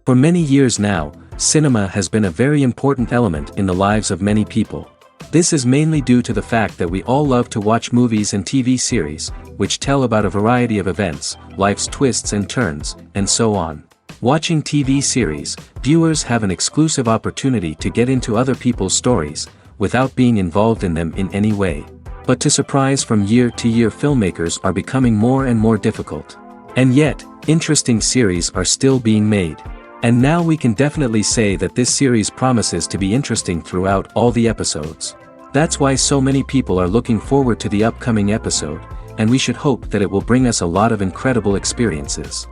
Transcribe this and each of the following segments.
For many years now, cinema has been a very important element in the lives of many people. This is mainly due to the fact that we all love to watch movies and TV series, which tell about a variety of events, life's twists and turns, and so on. Watching TV series, viewers have an exclusive opportunity to get into other people's stories, without being involved in them in any way. But to surprise from year to year, filmmakers are becoming more and more difficult. And yet, interesting series are still being made. And now we can definitely say that this series promises to be interesting throughout all the episodes. That's why so many people are looking forward to the upcoming episode, and we should hope that it will bring us a lot of incredible experiences.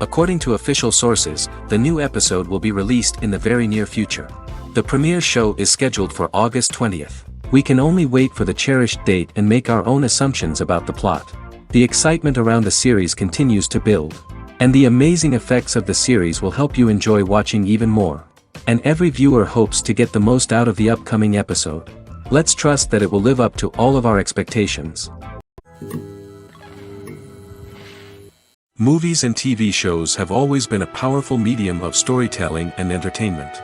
According to official sources, the new episode will be released in the very near future. The premiere show is scheduled for August 20th. We can only wait for the cherished date and make our own assumptions about the plot. The excitement around the series continues to build. And the amazing effects of the series will help you enjoy watching even more. And every viewer hopes to get the most out of the upcoming episode. Let's trust that it will live up to all of our expectations. Movies and TV shows have always been a powerful medium of storytelling and entertainment.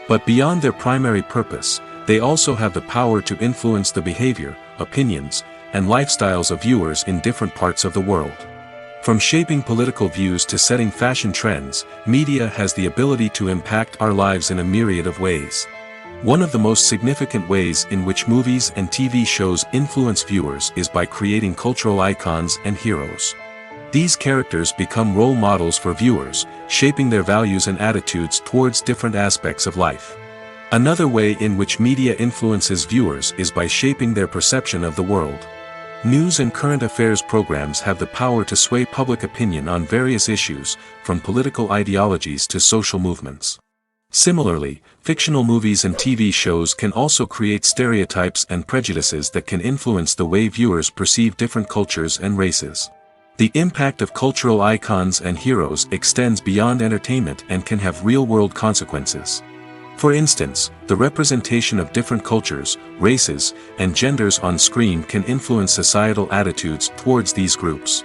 But beyond their primary purpose, they also have the power to influence the behavior, opinions, and lifestyles of viewers in different parts of the world. From shaping political views to setting fashion trends, media has the ability to impact our lives in a myriad of ways. One of the most significant ways in which movies and TV shows influence viewers is by creating cultural icons and heroes. These characters become role models for viewers, shaping their values and attitudes towards different aspects of life. Another way in which media influences viewers is by shaping their perception of the world. News and current affairs programs have the power to sway public opinion on various issues, from political ideologies to social movements. Similarly, fictional movies and TV shows can also create stereotypes and prejudices that can influence the way viewers perceive different cultures and races. The impact of cultural icons and heroes extends beyond entertainment and can have real-world consequences. For instance, the representation of different cultures, races, and genders on screen can influence societal attitudes towards these groups.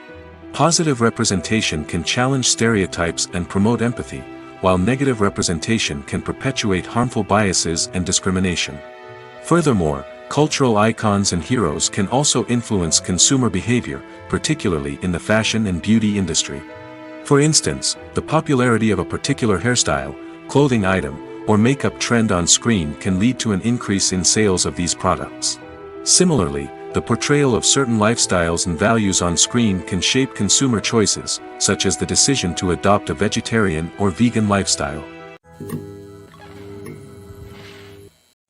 Positive representation can challenge stereotypes and promote empathy, while negative representation can perpetuate harmful biases and discrimination. Furthermore, cultural icons and heroes can also influence consumer behavior, particularly in the fashion and beauty industry. For instance, the popularity of a particular hairstyle, clothing item, or makeup trend on screen can lead to an increase in sales of these products. Similarly, the portrayal of certain lifestyles and values on screen can shape consumer choices, such as the decision to adopt a vegetarian or vegan lifestyle.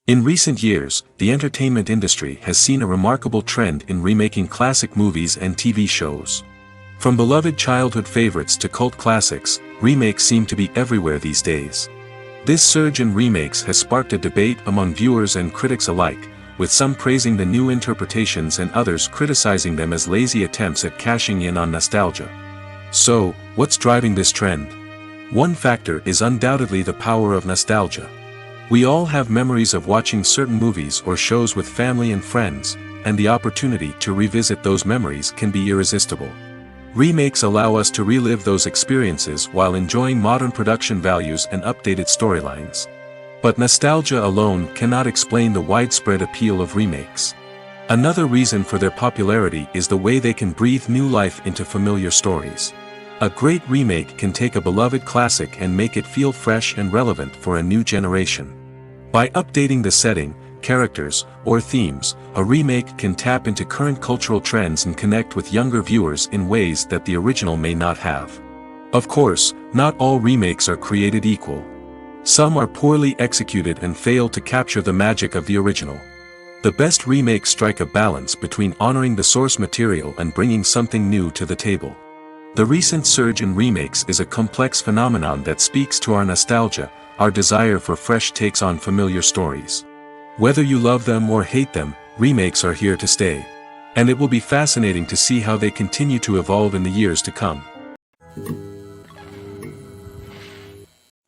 In recent years, the entertainment industry has seen a remarkable trend in remaking classic movies and TV shows. From beloved childhood favorites to cult classics, remakes seem to be everywhere these days. This surge in remakes has sparked a debate among viewers and critics alike, with some praising the new interpretations and others criticizing them as lazy attempts at cashing in on nostalgia. So, what's driving this trend? One factor is undoubtedly the power of nostalgia. We all have memories of watching certain movies or shows with family and friends, and the opportunity to revisit those memories can be irresistible. Remakes allow us to relive those experiences while enjoying modern production values and updated storylines. But nostalgia alone cannot explain the widespread appeal of remakes. Another reason for their popularity is the way they can breathe new life into familiar stories. A great remake can take a beloved classic and make it feel fresh and relevant for a new generation. By updating the setting, characters, or themes, a remake can tap into current cultural trends and connect with younger viewers in ways that the original may not have. Of course, not all remakes are created equal. Some are poorly executed and fail to capture the magic of the original. The best remakes strike a balance between honoring the source material and bringing something new to the table. The recent surge in remakes is a complex phenomenon that speaks to our nostalgia, our desire for fresh takes on familiar stories. Whether you love them or hate them, remakes are here to stay. And it will be fascinating to see how they continue to evolve in the years to come.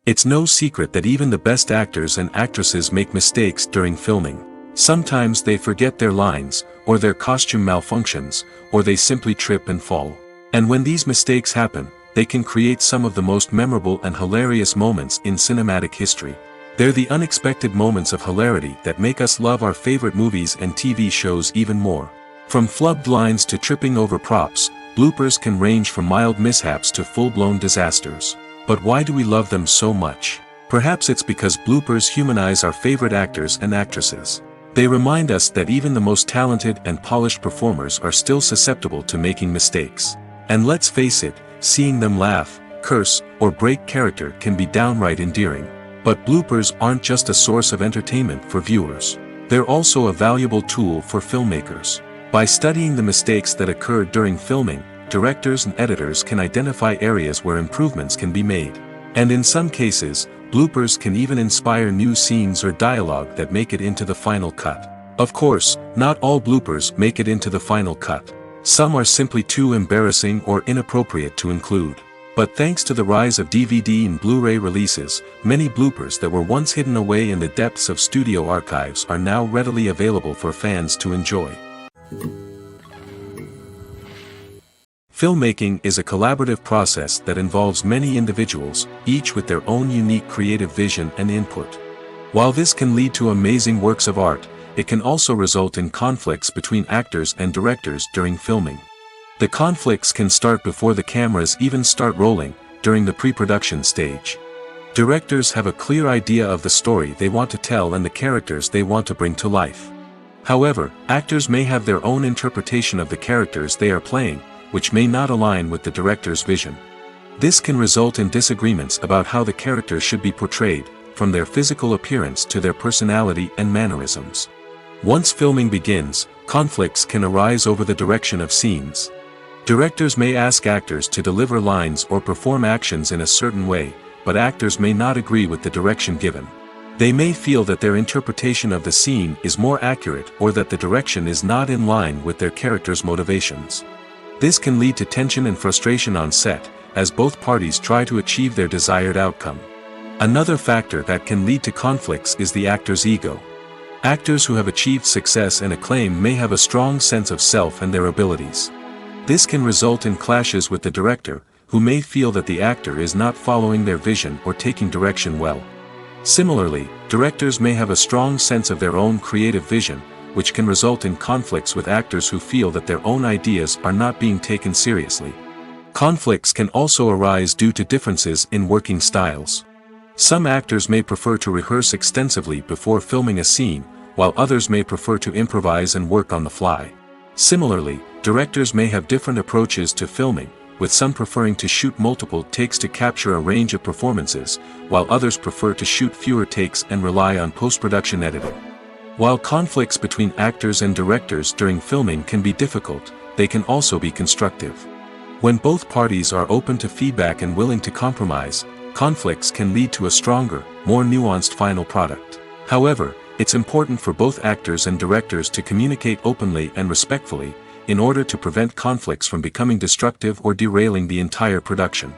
It's no secret that even the best actors and actresses make mistakes during filming. Sometimes they forget their lines, or their costume malfunctions, or they simply trip and fall. And when these mistakes happen, they can create some of the most memorable and hilarious moments in cinematic history. They're the unexpected moments of hilarity that make us love our favorite movies and TV shows even more. From flubbed lines to tripping over props, bloopers can range from mild mishaps to full-blown disasters. But why do we love them so much? Perhaps it's because bloopers humanize our favorite actors and actresses. They remind us that even the most talented and polished performers are still susceptible to making mistakes. And let's face it, seeing them laugh, curse, or break character can be downright endearing. But bloopers aren't just a source of entertainment for viewers. They're also a valuable tool for filmmakers. By studying the mistakes that occurred during filming, directors and editors can identify areas where improvements can be made. And in some cases, bloopers can even inspire new scenes or dialogue that make it into the final cut. Of course, not all bloopers make it into the final cut. Some are simply too embarrassing or inappropriate to include. But thanks to the rise of DVD and Blu-ray releases, many bloopers that were once hidden away in the depths of studio archives are now readily available for fans to enjoy. Filmmaking is a collaborative process that involves many individuals, each with their own unique creative vision and input. While this can lead to amazing works of art, it can also result in conflicts between actors and directors during filming. The conflicts can start before the cameras even start rolling, during the pre-production stage. Directors have a clear idea of the story they want to tell and the characters they want to bring to life. However, actors may have their own interpretation of the characters they are playing, which may not align with the director's vision. This can result in disagreements about how the characters should be portrayed, from their physical appearance to their personality and mannerisms. Once filming begins, conflicts can arise over the direction of scenes. Directors may ask actors to deliver lines or perform actions in a certain way, but actors may not agree with the direction given. They may feel that their interpretation of the scene is more accurate or that the direction is not in line with their character's motivations. This can lead to tension and frustration on set, as both parties try to achieve their desired outcome. Another factor that can lead to conflicts is the actor's ego. Actors who have achieved success and acclaim may have a strong sense of self and their abilities. This can result in clashes with the director, who may feel that the actor is not following their vision or taking direction well. Similarly, directors may have a strong sense of their own creative vision, which can result in conflicts with actors who feel that their own ideas are not being taken seriously. Conflicts can also arise due to differences in working styles. Some actors may prefer to rehearse extensively before filming a scene, while others may prefer to improvise and work on the fly. Similarly, directors may have different approaches to filming, with some preferring to shoot multiple takes to capture a range of performances, while others prefer to shoot fewer takes and rely on post-production editing. While conflicts between actors and directors during filming can be difficult, they can also be constructive. When both parties are open to feedback and willing to compromise, conflicts can lead to a stronger, more nuanced final product. However, it's important for both actors and directors to communicate openly and respectfully, in order to prevent conflicts from becoming destructive or derailing the entire production.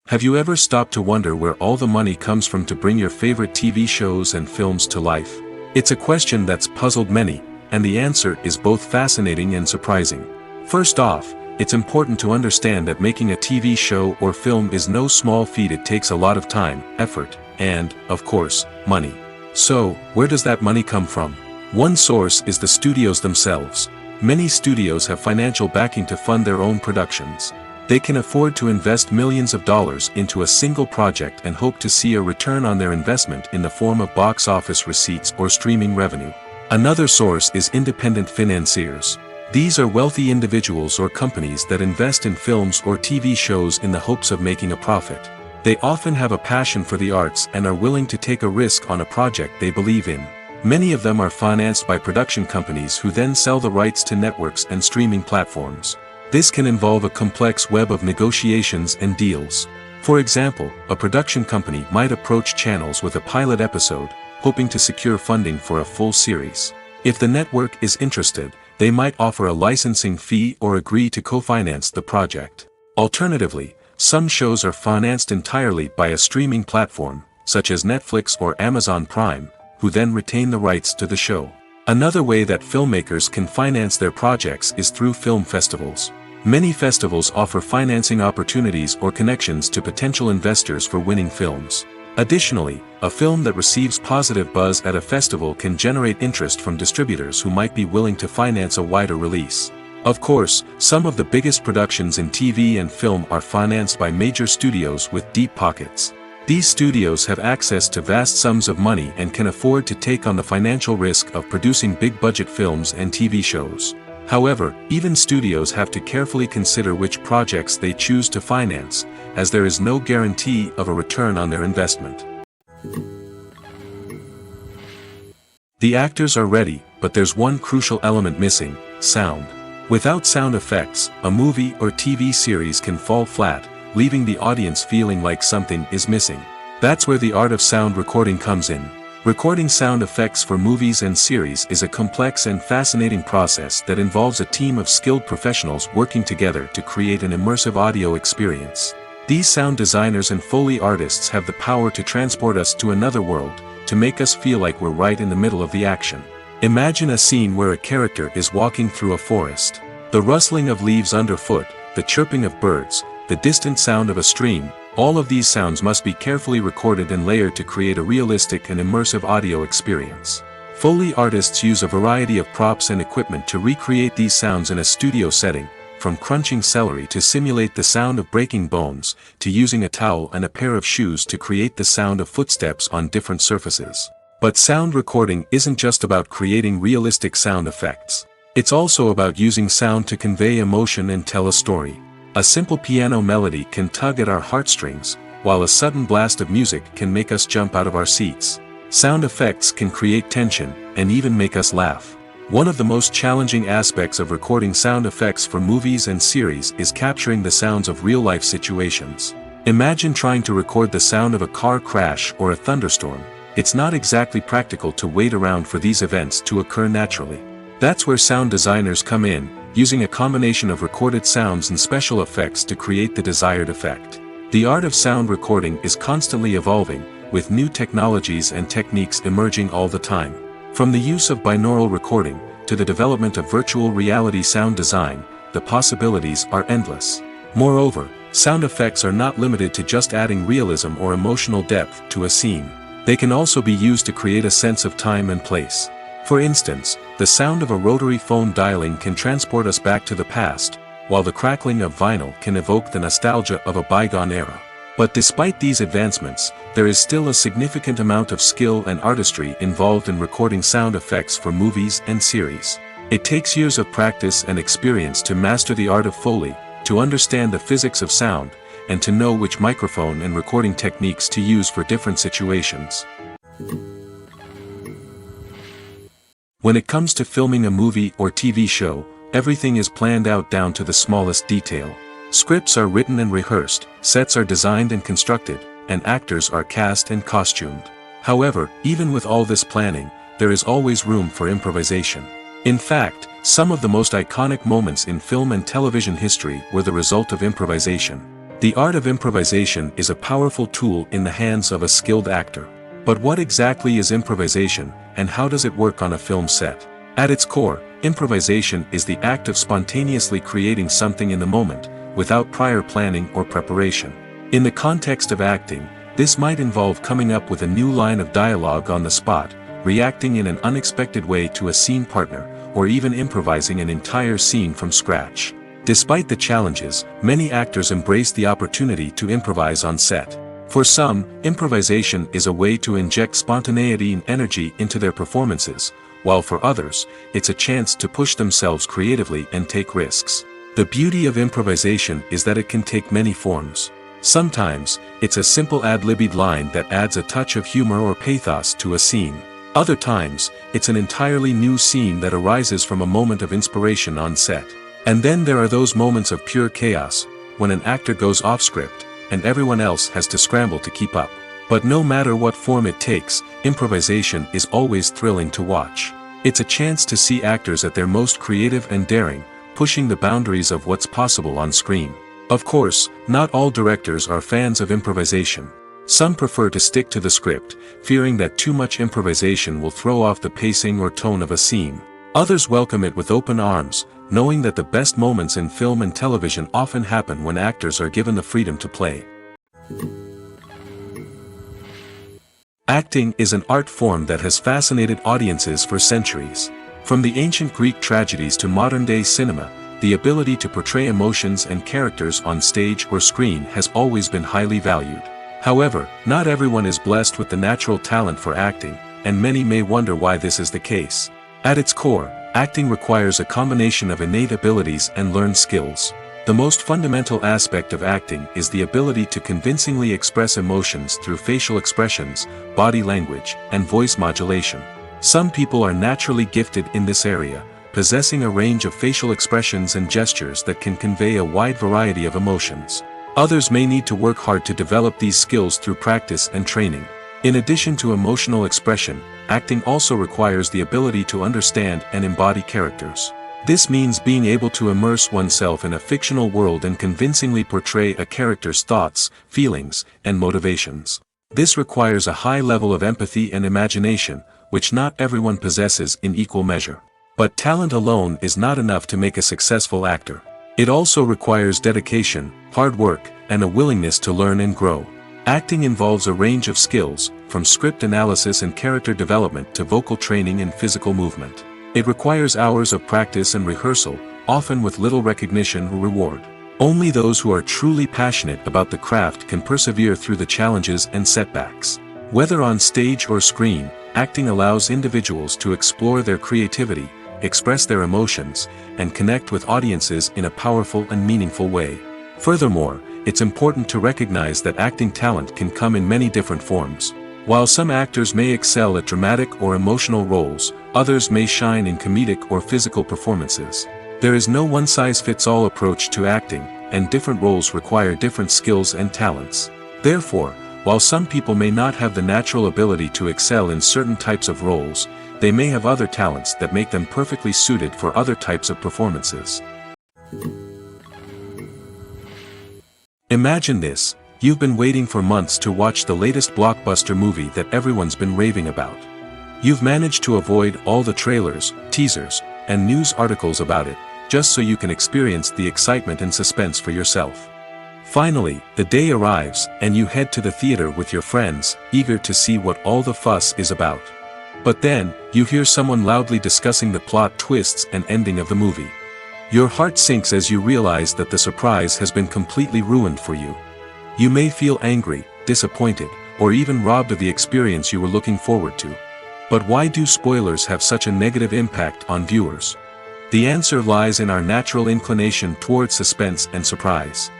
Have you ever stopped to wonder where all the money comes from to bring your favorite TV shows and films to life? It's a question that's puzzled many, and the answer is both fascinating and surprising. First off, it's important to understand that making a TV show or film is no small feat. It takes a lot of time, effort, and, of course, money. So, where does that money come from? One source is the studios themselves. Many studios have financial backing to fund their own productions. They can afford to invest millions of dollars into a single project and hope to see a return on their investment in the form of box office receipts or streaming revenue. Another source is independent financiers. These are wealthy individuals or companies that invest in films or TV shows in the hopes of making a profit. They often have a passion for the arts and are willing to take a risk on a project they believe in. Many of them are financed by production companies who then sell the rights to networks and streaming platforms. This can involve a complex web of negotiations and deals. For example, a production company might approach channels with a pilot episode, hoping to secure funding for a full series. If the network is interested, they might offer a licensing fee or agree to co-finance the project. Alternatively, some shows are financed entirely by a streaming platform, such as Netflix or Amazon Prime, who then retain the rights to the show. Another way that filmmakers can finance their projects is through film festivals. Many festivals offer financing opportunities or connections to potential investors for winning films. Additionally, a film that receives positive buzz at a festival can generate interest from distributors who might be willing to finance a wider release. Of course, some of the biggest productions in TV and film are financed by major studios with deep pockets. These studios have access to vast sums of money and can afford to take on the financial risk of producing big-budget films and TV shows. However, even studios have to carefully consider which projects they choose to finance, as there is no guarantee of a return on their investment. The actors are ready, but there's one crucial element missing: sound. Without sound effects, a movie or TV series can fall flat, leaving the audience feeling like something is missing. That's where the art of sound recording comes in. Recording sound effects for movies and series is a complex and fascinating process that involves a team of skilled professionals working together to create an immersive audio experience. These sound designers and Foley artists have the power to transport us to another world, to make us feel like we're right in the middle of the action. Imagine a scene where a character is walking through a forest. The rustling of leaves underfoot, the chirping of birds, the distant sound of a stream, all of these sounds must be carefully recorded and layered to create a realistic and immersive audio experience. Foley artists use a variety of props and equipment to recreate these sounds in a studio setting, from crunching celery to simulate the sound of breaking bones, to using a towel and a pair of shoes to create the sound of footsteps on different surfaces. But sound recording isn't just about creating realistic sound effects. It's also about using sound to convey emotion and tell a story. A simple piano melody can tug at our heartstrings, while a sudden blast of music can make us jump out of our seats. Sound effects can create tension, and even make us laugh. One of the most challenging aspects of recording sound effects for movies and series is capturing the sounds of real-life situations. Imagine trying to record the sound of a car crash or a thunderstorm. It's not exactly practical to wait around for these events to occur naturally. That's where sound designers come in, using a combination of recorded sounds and special effects to create the desired effect. The art of sound recording is constantly evolving, with new technologies and techniques emerging all the time. From the use of binaural recording, to the development of virtual reality sound design, the possibilities are endless. Moreover, sound effects are not limited to just adding realism or emotional depth to a scene. They can also be used to create a sense of time and place. For instance, the sound of a rotary phone dialing can transport us back to the past, while the crackling of vinyl can evoke the nostalgia of a bygone era. But despite these advancements, there is still a significant amount of skill and artistry involved in recording sound effects for movies and series. It takes years of practice and experience to master the art of Foley, to understand the physics of sound, and to know which microphone and recording techniques to use for different situations. When it comes to filming a movie or TV show, everything is planned out down to the smallest detail. Scripts are written and rehearsed, sets are designed and constructed, and actors are cast and costumed. However, even with all this planning, there is always room for improvisation. In fact, some of the most iconic moments in film and television history were the result of improvisation. The art of improvisation is a powerful tool in the hands of a skilled actor. But what exactly is improvisation, and how does it work on a film set? At its core, improvisation is the act of spontaneously creating something in the moment, without prior planning or preparation. In the context of acting, this might involve coming up with a new line of dialogue on the spot, reacting in an unexpected way to a scene partner, or even improvising an entire scene from scratch. Despite the challenges, many actors embrace the opportunity to improvise on set. For some, improvisation is a way to inject spontaneity and energy into their performances, while for others, it's a chance to push themselves creatively and take risks. The beauty of improvisation is that it can take many forms. Sometimes, it's a simple ad-libbed line that adds a touch of humor or pathos to a scene. Other times, it's an entirely new scene that arises from a moment of inspiration on set. And then there are those moments of pure chaos, when an actor goes off script, and everyone else has to scramble to keep up. But no matter what form it takes, improvisation is always thrilling to watch. It's a chance to see actors at their most creative and daring, pushing the boundaries of what's possible on screen. Of course, not all directors are fans of improvisation. Some prefer to stick to the script, fearing that too much improvisation will throw off the pacing or tone of a scene. Others welcome it with open arms, knowing that the best moments in film and television often happen when actors are given the freedom to play. Acting is an art form that has fascinated audiences for centuries. From the ancient Greek tragedies to modern-day cinema, the ability to portray emotions and characters on stage or screen has always been highly valued. However, not everyone is blessed with the natural talent for acting, and many may wonder why this is the case. At its core, acting requires a combination of innate abilities and learned skills. The most fundamental aspect of acting is the ability to convincingly express emotions through facial expressions, body language, and voice modulation. Some people are naturally gifted in this area, possessing a range of facial expressions and gestures that can convey a wide variety of emotions. Others may need to work hard to develop these skills through practice and training. In addition to emotional expression, acting also requires the ability to understand and embody characters. This means being able to immerse oneself in a fictional world and convincingly portray a character's thoughts, feelings, and motivations. This requires a high level of empathy and imagination, which not everyone possesses in equal measure. But talent alone is not enough to make a successful actor. It also requires dedication, hard work, and a willingness to learn and grow. Acting involves a range of skills, from script analysis and character development to vocal training and physical movement. It requires hours of practice and rehearsal, often with little recognition or reward. Only those who are truly passionate about the craft can persevere through the challenges and setbacks. Whether on stage or screen, acting allows individuals to explore their creativity, express their emotions, and connect with audiences in a powerful and meaningful way. Furthermore, it's important to recognize that acting talent can come in many different forms. While some actors may excel at dramatic or emotional roles, others may shine in comedic or physical performances. There is no one-size-fits-all approach to acting, and different roles require different skills and talents. Therefore, while some people may not have the natural ability to excel in certain types of roles, they may have other talents that make them perfectly suited for other types of performances. Imagine this: you've been waiting for months to watch the latest blockbuster movie that everyone's been raving about. You've managed to avoid all the trailers, teasers, and news articles about it, just so you can experience the excitement and suspense for yourself. Finally, the day arrives, and you head to the theater with your friends, eager to see what all the fuss is about. But then, you hear someone loudly discussing the plot twists and ending of the movie. Your heart sinks as you realize that the surprise has been completely ruined for you. You may feel angry, disappointed, or even robbed of the experience you were looking forward to. But why do spoilers have such a negative impact on viewers? The answer lies in our natural inclination towards suspense and surprise.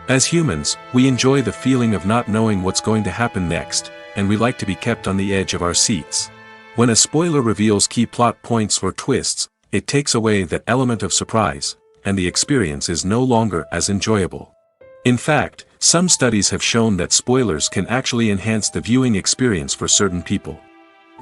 As humans, we enjoy the feeling of not knowing what's going to happen next, and we like to be kept on the edge of our seats. When a spoiler reveals key plot points or twists, it takes away that element of surprise, and the experience is no longer as enjoyable. In fact, some studies have shown that spoilers can actually enhance the viewing experience for certain people.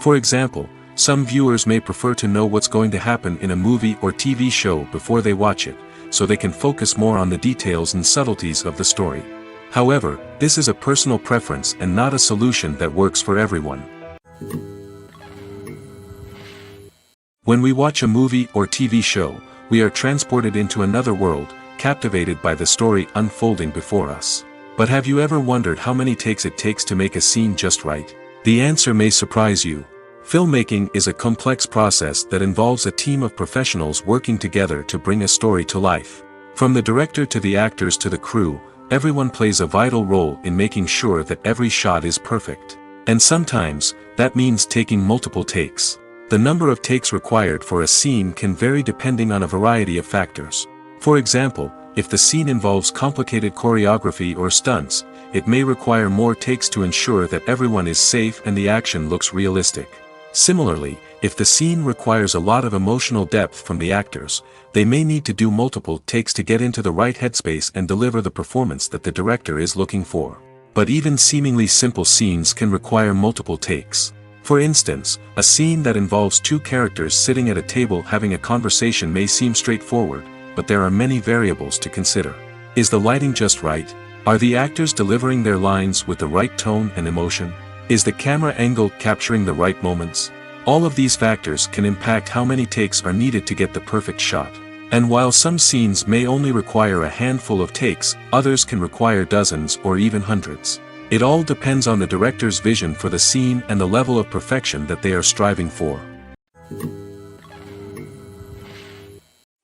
For example, some viewers may prefer to know what's going to happen in a movie or TV show before they watch it, so they can focus more on the details and subtleties of the story. However, this is a personal preference and not a solution that works for everyone. When we watch a movie or TV show, we are transported into another world, captivated by the story unfolding before us. But have you ever wondered how many takes it takes to make a scene just right? The answer may surprise you. Filmmaking is a complex process that involves a team of professionals working together to bring a story to life. From the director to the actors to the crew, everyone plays a vital role in making sure that every shot is perfect. And sometimes, that means taking multiple takes. The number of takes required for a scene can vary depending on a variety of factors. For example, if the scene involves complicated choreography or stunts, it may require more takes to ensure that everyone is safe and the action looks realistic. Similarly, if the scene requires a lot of emotional depth from the actors, they may need to do multiple takes to get into the right headspace and deliver the performance that the director is looking for. But even seemingly simple scenes can require multiple takes. For instance, a scene that involves two characters sitting at a table having a conversation may seem straightforward, but there are many variables to consider. Is the lighting just right? Are the actors delivering their lines with the right tone and emotion? Is the camera angle capturing the right moments? All of these factors can impact how many takes are needed to get the perfect shot. And while some scenes may only require a handful of takes, others can require dozens or even hundreds. It all depends on the director's vision for the scene and the level of perfection that they are striving for.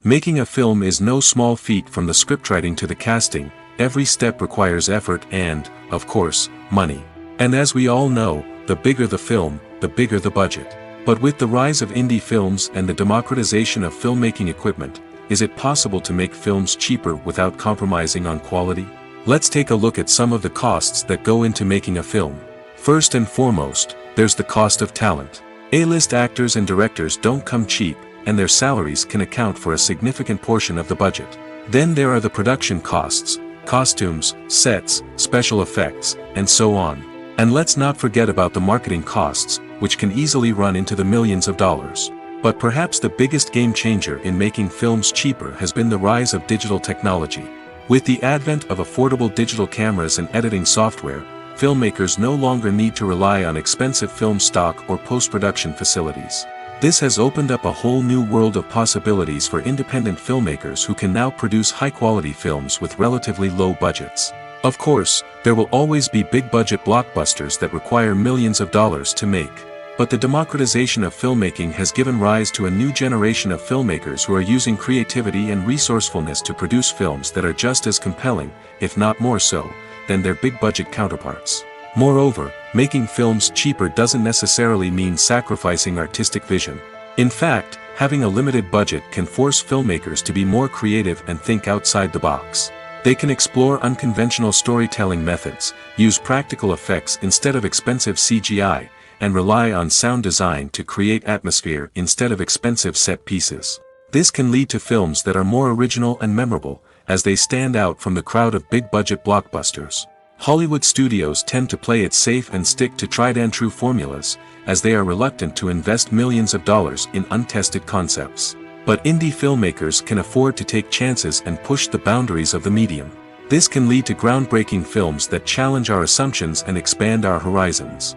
Making a film is no small feat. From the scriptwriting to the casting, every step requires effort and, of course, money. And as we all know, the bigger the film, the bigger the budget. But with the rise of indie films and the democratization of filmmaking equipment, is it possible to make films cheaper without compromising on quality? Let's take a look at some of the costs that go into making a film. First and foremost, there's the cost of talent. A-list actors and directors don't come cheap, and their salaries can account for a significant portion of the budget. Then there are the production costs, costumes, sets, special effects, and so on. And let's not forget about the marketing costs, which can easily run into the millions of dollars. But perhaps the biggest game changer in making films cheaper has been the rise of digital technology. With the advent of affordable digital cameras and editing software, filmmakers no longer need to rely on expensive film stock or post-production facilities. This has opened up a whole new world of possibilities for independent filmmakers who can now produce high-quality films with relatively low budgets. Of course, there will always be big-budget blockbusters that require millions of dollars to make. But the democratization of filmmaking has given rise to a new generation of filmmakers who are using creativity and resourcefulness to produce films that are just as compelling, if not more so, than their big-budget counterparts. Moreover, making films cheaper doesn't necessarily mean sacrificing artistic vision. In fact, having a limited budget can force filmmakers to be more creative and think outside the box. They can explore unconventional storytelling methods, use practical effects instead of expensive CGI, and rely on sound design to create atmosphere instead of expensive set pieces. This can lead to films that are more original and memorable, as they stand out from the crowd of big-budget blockbusters. Hollywood studios tend to play it safe and stick to tried-and-true formulas, as they are reluctant to invest millions of dollars in untested concepts. But indie filmmakers can afford to take chances and push the boundaries of the medium. This can lead to groundbreaking films that challenge our assumptions and expand our horizons.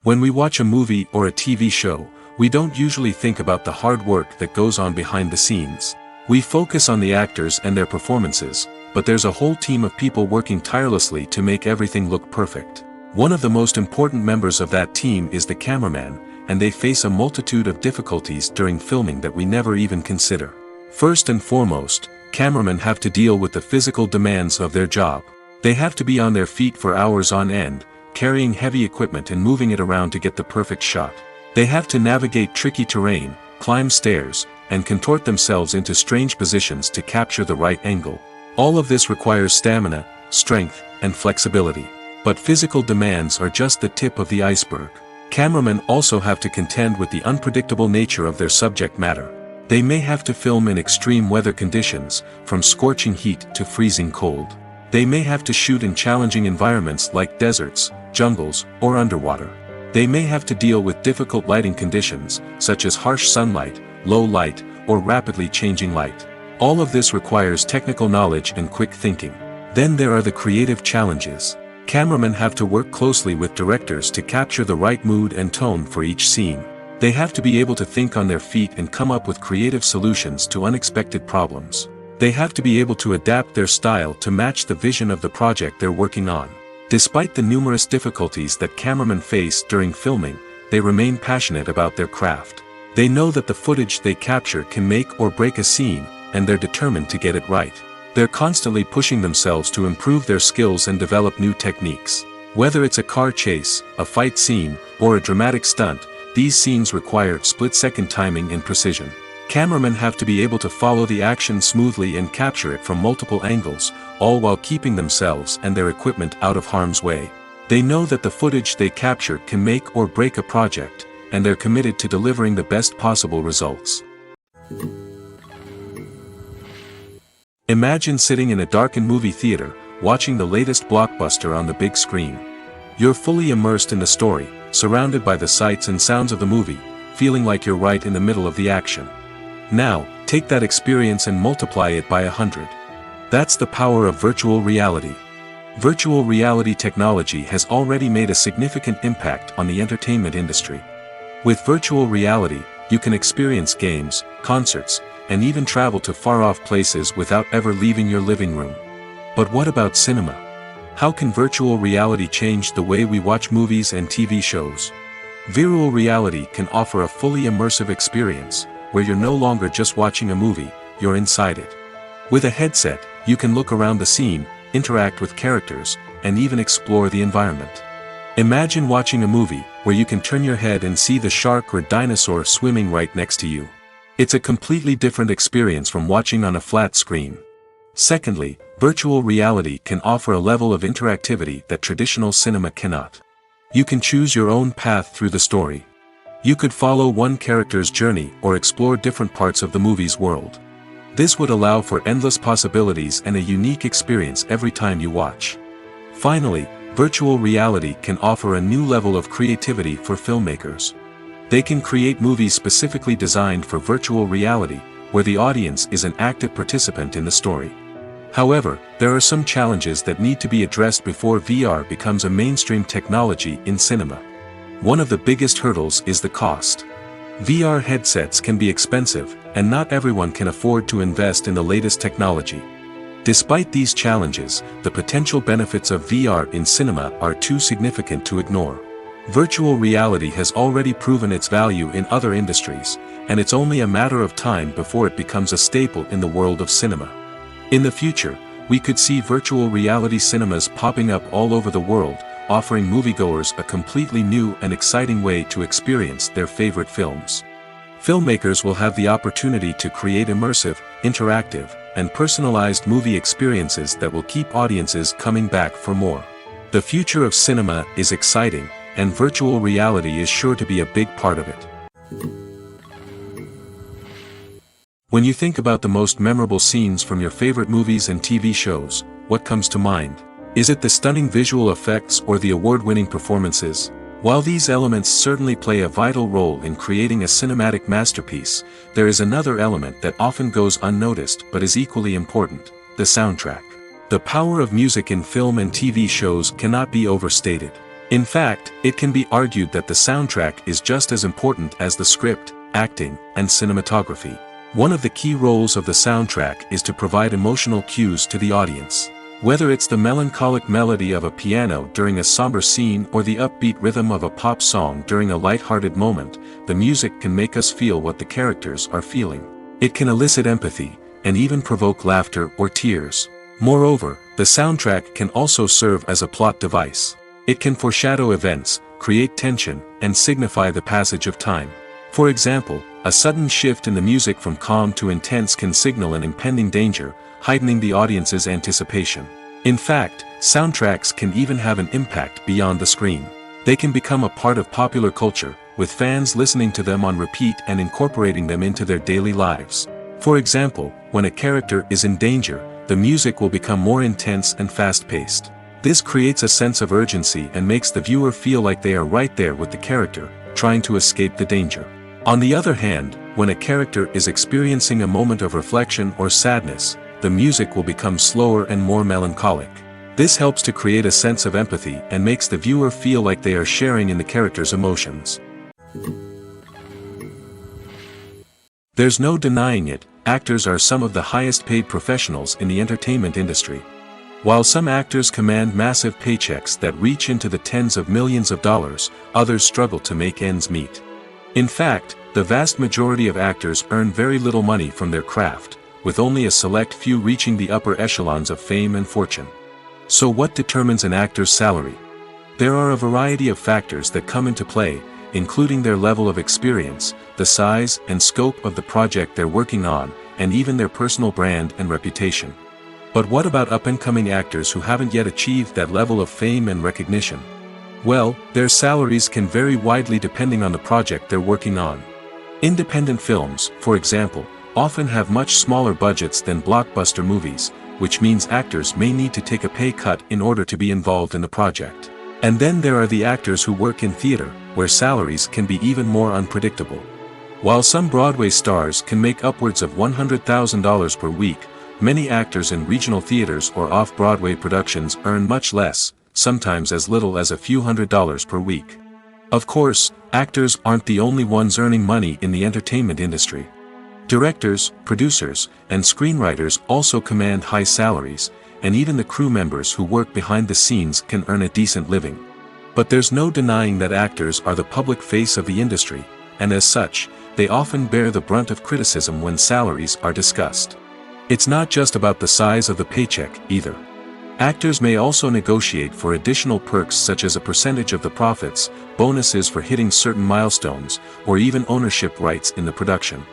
When we watch a movie or a TV show, we don't usually think about the hard work that goes on behind the scenes. We focus on the actors and their performances, but there's a whole team of people working tirelessly to make everything look perfect. One of the most important members of that team is the cameraman, and they face a multitude of difficulties during filming that we never even consider. First and foremost, cameramen have to deal with the physical demands of their job. They have to be on their feet for hours on end, carrying heavy equipment and moving it around to get the perfect shot. They have to navigate tricky terrain, climb stairs, and contort themselves into strange positions to capture the right angle. All of this requires stamina, strength, and flexibility. But physical demands are just the tip of the iceberg. Cameramen also have to contend with the unpredictable nature of their subject matter. They may have to film in extreme weather conditions, from scorching heat to freezing cold. They may have to shoot in challenging environments like deserts, jungles, or underwater. They may have to deal with difficult lighting conditions, such as harsh sunlight, low light, or rapidly changing light. All of this requires technical knowledge and quick thinking. Then there are the creative challenges. Cameramen have to work closely with directors to capture the right mood and tone for each scene. They have to be able to think on their feet and come up with creative solutions to unexpected problems. They have to be able to adapt their style to match the vision of the project they're working on. Despite the numerous difficulties that cameramen face during filming, they remain passionate about their craft. They know that the footage they capture can make or break a scene, and they're determined to get it right. They're constantly pushing themselves to improve their skills and develop new techniques. Whether it's a car chase, a fight scene, or a dramatic stunt, these scenes require split-second timing and precision. Cameramen have to be able to follow the action smoothly and capture it from multiple angles, all while keeping themselves and their equipment out of harm's way. They know that the footage they capture can make or break a project, and they're committed to delivering the best possible results. Imagine sitting in a darkened movie theater, watching the latest blockbuster on the big screen. You're fully immersed in the story, surrounded by the sights and sounds of the movie, feeling like you're right in the middle of the action. Now, take that experience and multiply it by 100. That's the power of virtual reality. Virtual reality technology has already made a significant impact on the entertainment industry. With virtual reality, you can experience games, concerts, and even travel to far-off places without ever leaving your living room. But what about cinema? How can virtual reality change the way we watch movies and TV shows? Virtual reality can offer a fully immersive experience, where you're no longer just watching a movie, you're inside it. With a headset, you can look around the scene, interact with characters, and even explore the environment. Imagine watching a movie, where you can turn your head and see the shark or dinosaur swimming right next to you. It's a completely different experience from watching on a flat screen. Secondly, virtual reality can offer a level of interactivity that traditional cinema cannot. You can choose your own path through the story. You could follow one character's journey or explore different parts of the movie's world. This would allow for endless possibilities and a unique experience every time you watch. Finally, virtual reality can offer a new level of creativity for filmmakers. They can create movies specifically designed for virtual reality, where the audience is an active participant in the story. However, there are some challenges that need to be addressed before VR becomes a mainstream technology in cinema. One of the biggest hurdles is the cost. VR headsets can be expensive, and not everyone can afford to invest in the latest technology. Despite these challenges, the potential benefits of VR in cinema are too significant to ignore. Virtual reality has already proven its value in other industries, and it's only a matter of time before it becomes a staple in the world of cinema. In the future, we could see virtual reality cinemas popping up all over the world, offering moviegoers a completely new and exciting way to experience their favorite films. Filmmakers will have the opportunity to create immersive, interactive, and personalized movie experiences that will keep audiences coming back for more. The future of cinema is exciting, and virtual reality is sure to be a big part of it. When you think about the most memorable scenes from your favorite movies and TV shows, what comes to mind? Is it the stunning visual effects or the award-winning performances? While these elements certainly play a vital role in creating a cinematic masterpiece, there is another element that often goes unnoticed but is equally important: the soundtrack. The power of music in film and TV shows cannot be overstated. In fact, it can be argued that the soundtrack is just as important as the script, acting, and cinematography. One of the key roles of the soundtrack is to provide emotional cues to the audience. Whether it's the melancholic melody of a piano during a somber scene or the upbeat rhythm of a pop song during a light-hearted moment, the music can make us feel what the characters are feeling. It can elicit empathy, and even provoke laughter or tears. Moreover, the soundtrack can also serve as a plot device. It can foreshadow events, create tension, and signify the passage of time. For example, a sudden shift in the music from calm to intense can signal an impending danger, heightening the audience's anticipation. In fact, soundtracks can even have an impact beyond the screen. They can become a part of popular culture, with fans listening to them on repeat and incorporating them into their daily lives. For example, when a character is in danger, the music will become more intense and fast-paced. This creates a sense of urgency and makes the viewer feel like they are right there with the character, trying to escape the danger. On the other hand, when a character is experiencing a moment of reflection or sadness, the music will become slower and more melancholic. This helps to create a sense of empathy and makes the viewer feel like they are sharing in the character's emotions. There's no denying it, actors are some of the highest paid professionals in the entertainment industry. While some actors command massive paychecks that reach into the tens of millions of dollars, others struggle to make ends meet. In fact, the vast majority of actors earn very little money from their craft, with only a select few reaching the upper echelons of fame and fortune. So what determines an actor's salary? There are a variety of factors that come into play, including their level of experience, the size and scope of the project they're working on, and even their personal brand and reputation. But what about up-and-coming actors who haven't yet achieved that level of fame and recognition? Well, their salaries can vary widely depending on the project they're working on. Independent films, for example, often have much smaller budgets than blockbuster movies, which means actors may need to take a pay cut in order to be involved in the project. And then there are the actors who work in theater, where salaries can be even more unpredictable. While some Broadway stars can make upwards of $100,000 per week, many actors in regional theaters or off-Broadway productions earn much less, sometimes as little as a few $100s per week. Of course, actors aren't the only ones earning money in the entertainment industry. Directors, producers, and screenwriters also command high salaries, and even the crew members who work behind the scenes can earn a decent living. But there's no denying that actors are the public face of the industry, and as such, they often bear the brunt of criticism when salaries are discussed. It's not just about the size of the paycheck, either. Actors may also negotiate for additional perks such as a percentage of the profits, bonuses for hitting certain milestones, or even ownership rights in the production.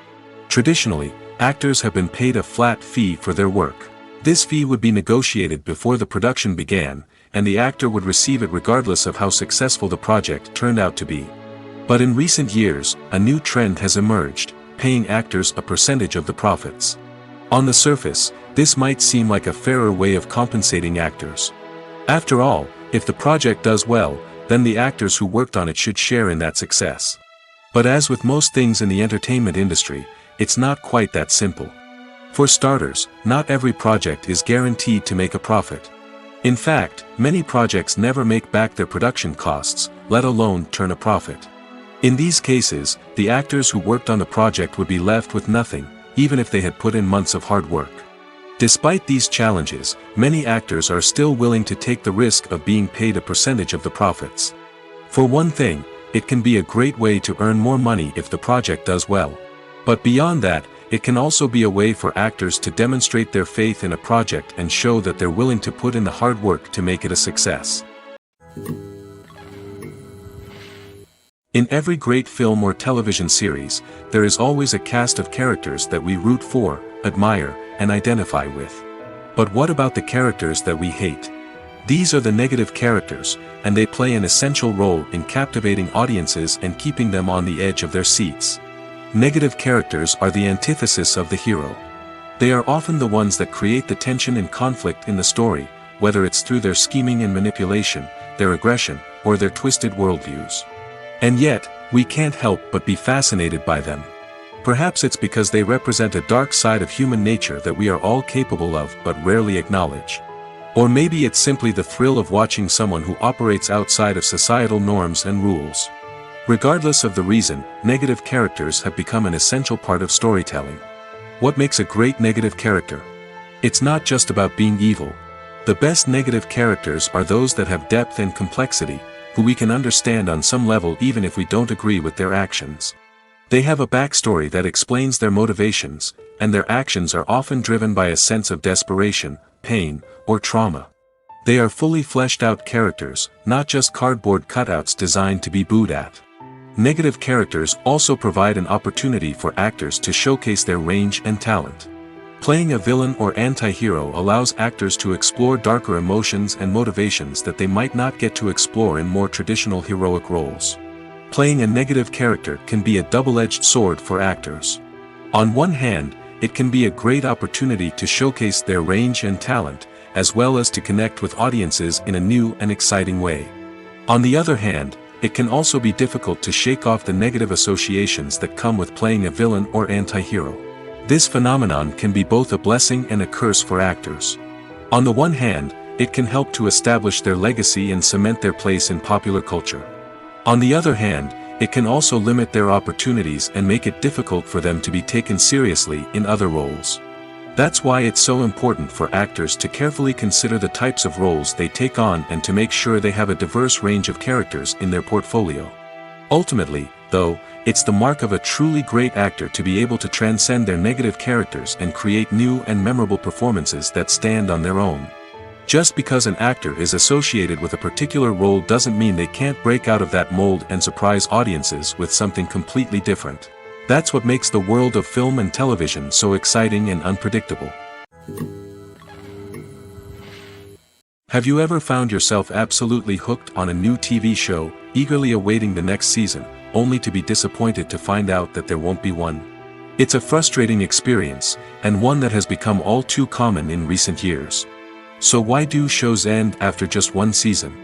Traditionally, actors have been paid a flat fee for their work. This fee would be negotiated before the production began, and the actor would receive it regardless of how successful the project turned out to be. But in recent years, a new trend has emerged, paying actors a percentage of the profits. On the surface, this might seem like a fairer way of compensating actors. After all, if the project does well, then the actors who worked on it should share in that success. But as with most things in the entertainment industry, it's not quite that simple. For starters, not every project is guaranteed to make a profit. In fact, many projects never make back their production costs, let alone turn a profit. In these cases, the actors who worked on the project would be left with nothing, even if they had put in months of hard work. Despite these challenges, many actors are still willing to take the risk of being paid a percentage of the profits. For one thing, it can be a great way to earn more money if the project does well. But beyond that, it can also be a way for actors to demonstrate their faith in a project and show that they're willing to put in the hard work to make it a success. In every great film or television series, there is always a cast of characters that we root for, admire, and identify with. But what about the characters that we hate? These are the negative characters, and they play an essential role in captivating audiences and keeping them on the edge of their seats. Negative characters are the antithesis of the hero. They are often the ones that create the tension and conflict in the story, whether it's through their scheming and manipulation, their aggression, or their twisted worldviews. And yet, we can't help but be fascinated by them. Perhaps it's because they represent a dark side of human nature that we are all capable of but rarely acknowledge. Or maybe it's simply the thrill of watching someone who operates outside of societal norms and rules. Regardless of the reason, negative characters have become an essential part of storytelling. What makes a great negative character? It's not just about being evil. The best negative characters are those that have depth and complexity, who we can understand on some level even if we don't agree with their actions. They have a backstory that explains their motivations, and their actions are often driven by a sense of desperation, pain, or trauma. They are fully fleshed out characters, not just cardboard cutouts designed to be booed at. Negative characters also provide an opportunity for actors to showcase their range and talent. Playing a villain or anti-hero allows actors to explore darker emotions and motivations that they might not get to explore in more traditional heroic roles. Playing a negative character can be a double-edged sword for actors. On one hand, it can be a great opportunity to showcase their range and talent, as well as to connect with audiences in a new and exciting way. On the other hand, it can also be difficult to shake off the negative associations that come with playing a villain or anti-hero. This phenomenon can be both a blessing and a curse for actors. On the one hand, it can help to establish their legacy and cement their place in popular culture. On the other hand, it can also limit their opportunities and make it difficult for them to be taken seriously in other roles. That's why it's so important for actors to carefully consider the types of roles they take on and to make sure they have a diverse range of characters in their portfolio. Ultimately, though, it's the mark of a truly great actor to be able to transcend their negative characters and create new and memorable performances that stand on their own. Just because an actor is associated with a particular role doesn't mean they can't break out of that mold and surprise audiences with something completely different. That's what makes the world of film and television so exciting and unpredictable. Have you ever found yourself absolutely hooked on a new TV show, eagerly awaiting the next season, only to be disappointed to find out that there won't be one? It's a frustrating experience, and one that has become all too common in recent years. So why do shows end after just one season?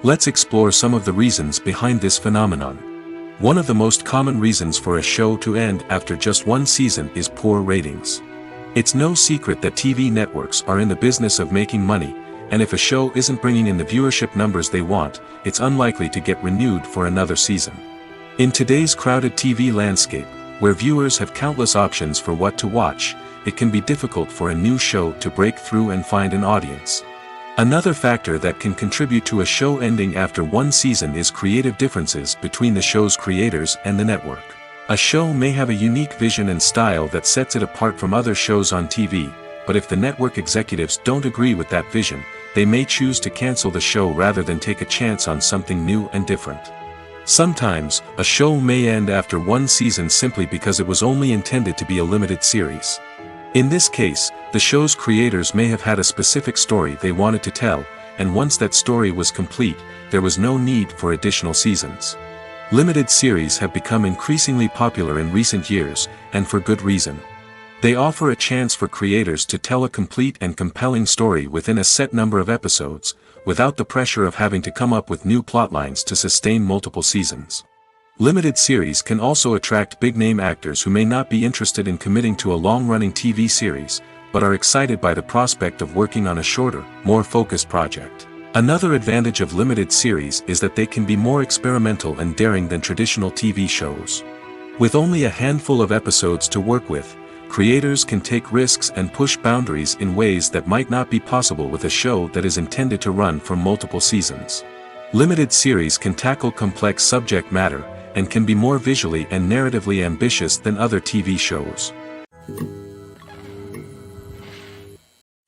Let's explore some of the reasons behind this phenomenon. One of the most common reasons for a show to end after just one season is poor ratings. It's no secret that TV networks are in the business of making money, and if a show isn't bringing in the viewership numbers they want, it's unlikely to get renewed for another season. In today's crowded TV landscape, where viewers have countless options for what to watch, it can be difficult for a new show to break through and find an audience. Another factor that can contribute to a show ending after one season is creative differences between the show's creators and the network. A show may have a unique vision and style that sets it apart from other shows on TV, but if the network executives don't agree with that vision, they may choose to cancel the show rather than take a chance on something new and different. Sometimes, a show may end after one season simply because it was only intended to be a limited series. In this case, the show's creators may have had a specific story they wanted to tell, and once that story was complete, there was no need for additional seasons. Limited series have become increasingly popular in recent years, and for good reason. They offer a chance for creators to tell a complete and compelling story within a set number of episodes, without the pressure of having to come up with new plotlines to sustain multiple seasons. Limited series can also attract big-name actors who may not be interested in committing to a long-running TV series, but are excited by the prospect of working on a shorter, more focused project. Another advantage of limited series is that they can be more experimental and daring than traditional TV shows. With only a handful of episodes to work with, creators can take risks and push boundaries in ways that might not be possible with a show that is intended to run for multiple seasons. Limited series can tackle complex subject matter, and can be more visually and narratively ambitious than other TV shows.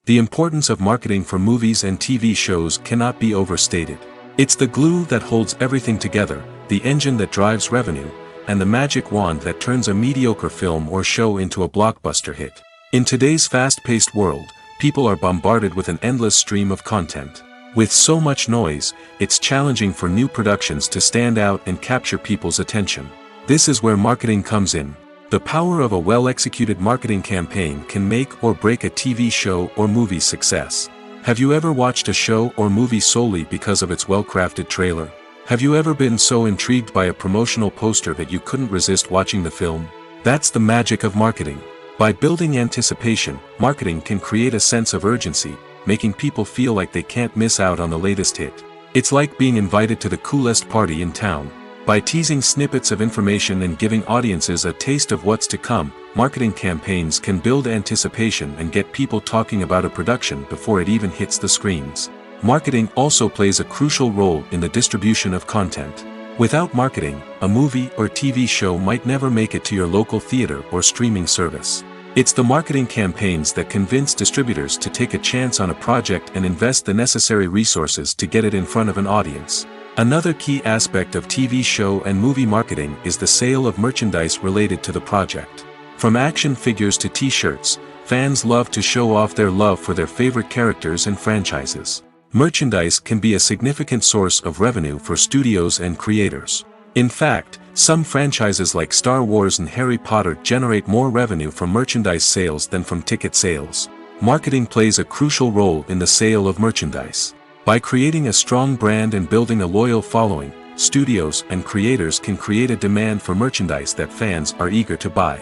The importance of marketing for movies and TV shows cannot be overstated. It's the glue that holds everything together, the engine that drives revenue, and the magic wand that turns a mediocre film or show into a blockbuster hit. In today's fast-paced world, people are bombarded with an endless stream of content. With so much noise, it's challenging for new productions to stand out and capture people's attention. This is where marketing comes in. The power of a well-executed marketing campaign can make or break a TV show or movie's success. Have you ever watched a show or movie solely because of its well-crafted trailer? Have you ever been so intrigued by a promotional poster that you couldn't resist watching the film? That's the magic of marketing. By building anticipation, marketing can create a sense of urgency, making people feel like they can't miss out on the latest hit. It's like being invited to the coolest party in town. By teasing snippets of information and giving audiences a taste of what's to come, marketing campaigns can build anticipation and get people talking about a production before it even hits the screens. Marketing also plays a crucial role in the distribution of content. Without marketing, a movie or TV show might never make it to your local theater or streaming service. It's the marketing campaigns that convince distributors to take a chance on a project and invest the necessary resources to get it in front of an audience. Another key aspect of TV show and movie marketing is the sale of merchandise related to the project. From action figures to t-shirts, fans love to show off their love for their favorite characters and franchises. Merchandise can be a significant source of revenue for studios and creators. In fact, some franchises like Star Wars and Harry Potter generate more revenue from merchandise sales than from ticket sales. Marketing plays a crucial role in the sale of merchandise. By creating a strong brand and building a loyal following, studios and creators can create a demand for merchandise that fans are eager to buy.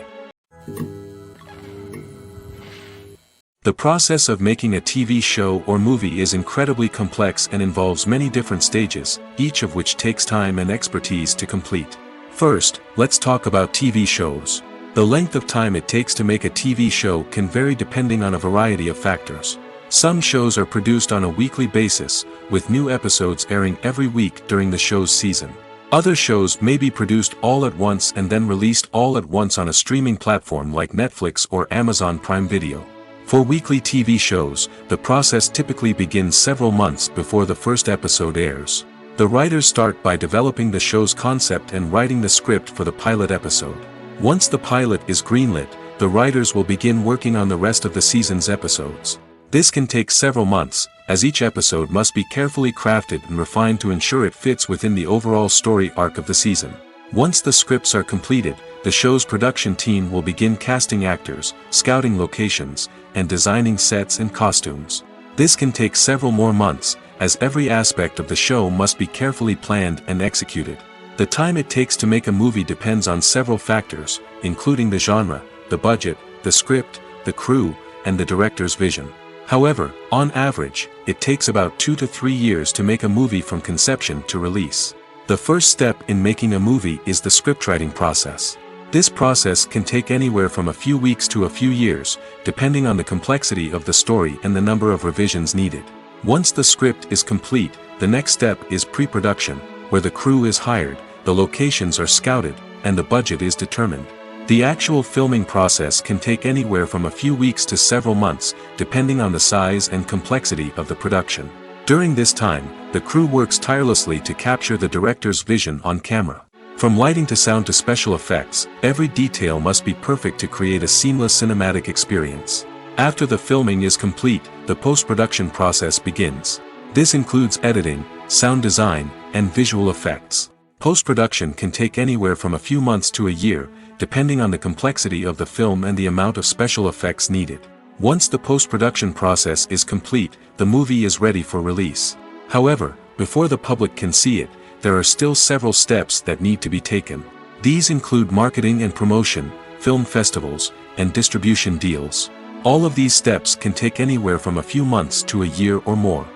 The process of making a TV show or movie is incredibly complex and involves many different stages, each of which takes time and expertise to complete. First, let's talk about TV shows. The length of time it takes to make a TV show can vary depending on a variety of factors. Some shows are produced on a weekly basis, with new episodes airing every week during the show's season. Other shows may be produced all at once and then released all at once on a streaming platform like Netflix or Amazon Prime Video. For weekly TV shows, the process typically begins several months before the first episode airs. The writers start by developing the show's concept and writing the script for the pilot episode. Once the pilot is greenlit, the writers will begin working on the rest of the season's episodes. This can take several months, as each episode must be carefully crafted and refined to ensure it fits within the overall story arc of the season. Once the scripts are completed, the show's production team will begin casting actors, scouting locations, and designing sets and costumes. This can take several more months, as every aspect of the show must be carefully planned and executed. The time it takes to make a movie depends on several factors, including the genre, the budget, the script, the crew, and the director's vision. However, on average, it takes about 2 to 3 years to make a movie from conception to release. The first step in making a movie is the scriptwriting process. This process can take anywhere from a few weeks to a few years, depending on the complexity of the story and the number of revisions needed. Once the script is complete, the next step is pre-production, where the crew is hired, the locations are scouted, and the budget is determined. The actual filming process can take anywhere from a few weeks to several months, depending on the size and complexity of the production. During this time, the crew works tirelessly to capture the director's vision on camera. From lighting to sound to special effects, every detail must be perfect to create a seamless cinematic experience. After the filming is complete, the post-production process begins. This includes editing, sound design, and visual effects. Post-production can take anywhere from a few months to a year, depending on the complexity of the film and the amount of special effects needed. Once the post-production process is complete, the movie is ready for release. However, before the public can see it, there are still several steps that need to be taken. These include marketing and promotion, film festivals, and distribution deals. All of these steps can take anywhere from a few months to a year or more.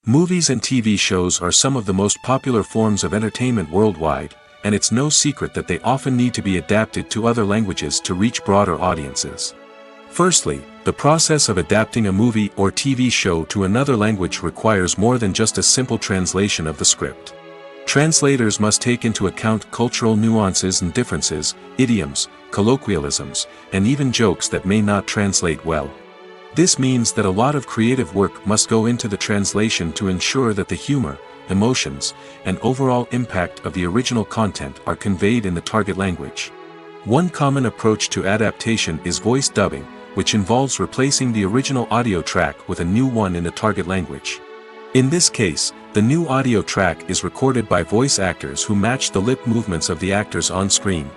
Movies and TV shows are some of the most popular forms of entertainment worldwide, and it's no secret that they often need to be adapted to other languages to reach broader audiences. Firstly, the process of adapting a movie or TV show to another language requires more than just a simple translation of the script. Translators must take into account cultural nuances and differences, idioms, colloquialisms, and even jokes that may not translate well. This means that a lot of creative work must go into the translation to ensure that the humor, emotions, and overall impact of the original content are conveyed in the target language. One common approach to adaptation is voice dubbing, which involves replacing the original audio track with a new one in the target language. In this case, the new audio track is recorded by voice actors who match the lip movements of the actors on screen.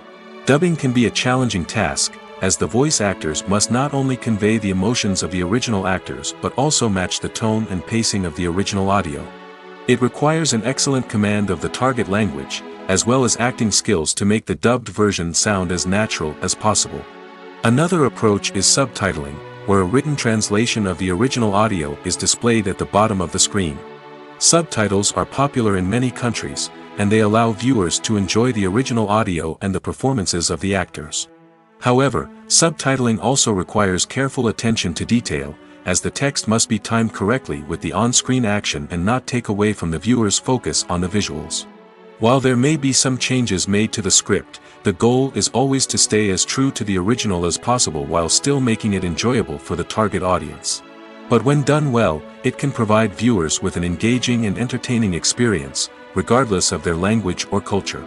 Dubbing can be a challenging task, as the voice actors must not only convey the emotions of the original actors but also match the tone and pacing of the original audio. It requires an excellent command of the target language, as well as acting skills to make the dubbed version sound as natural as possible. Another approach is subtitling, where a written translation of the original audio is displayed at the bottom of the screen. Subtitles are popular in many countries, and they allow viewers to enjoy the original audio and the performances of the actors. However, subtitling also requires careful attention to detail, as the text must be timed correctly with the on-screen action and not take away from the viewer's focus on the visuals. While there may be some changes made to the script, the goal is always to stay as true to the original as possible while still making it enjoyable for the target audience. But when done well, it can provide viewers with an engaging and entertaining experience, regardless of their language or culture.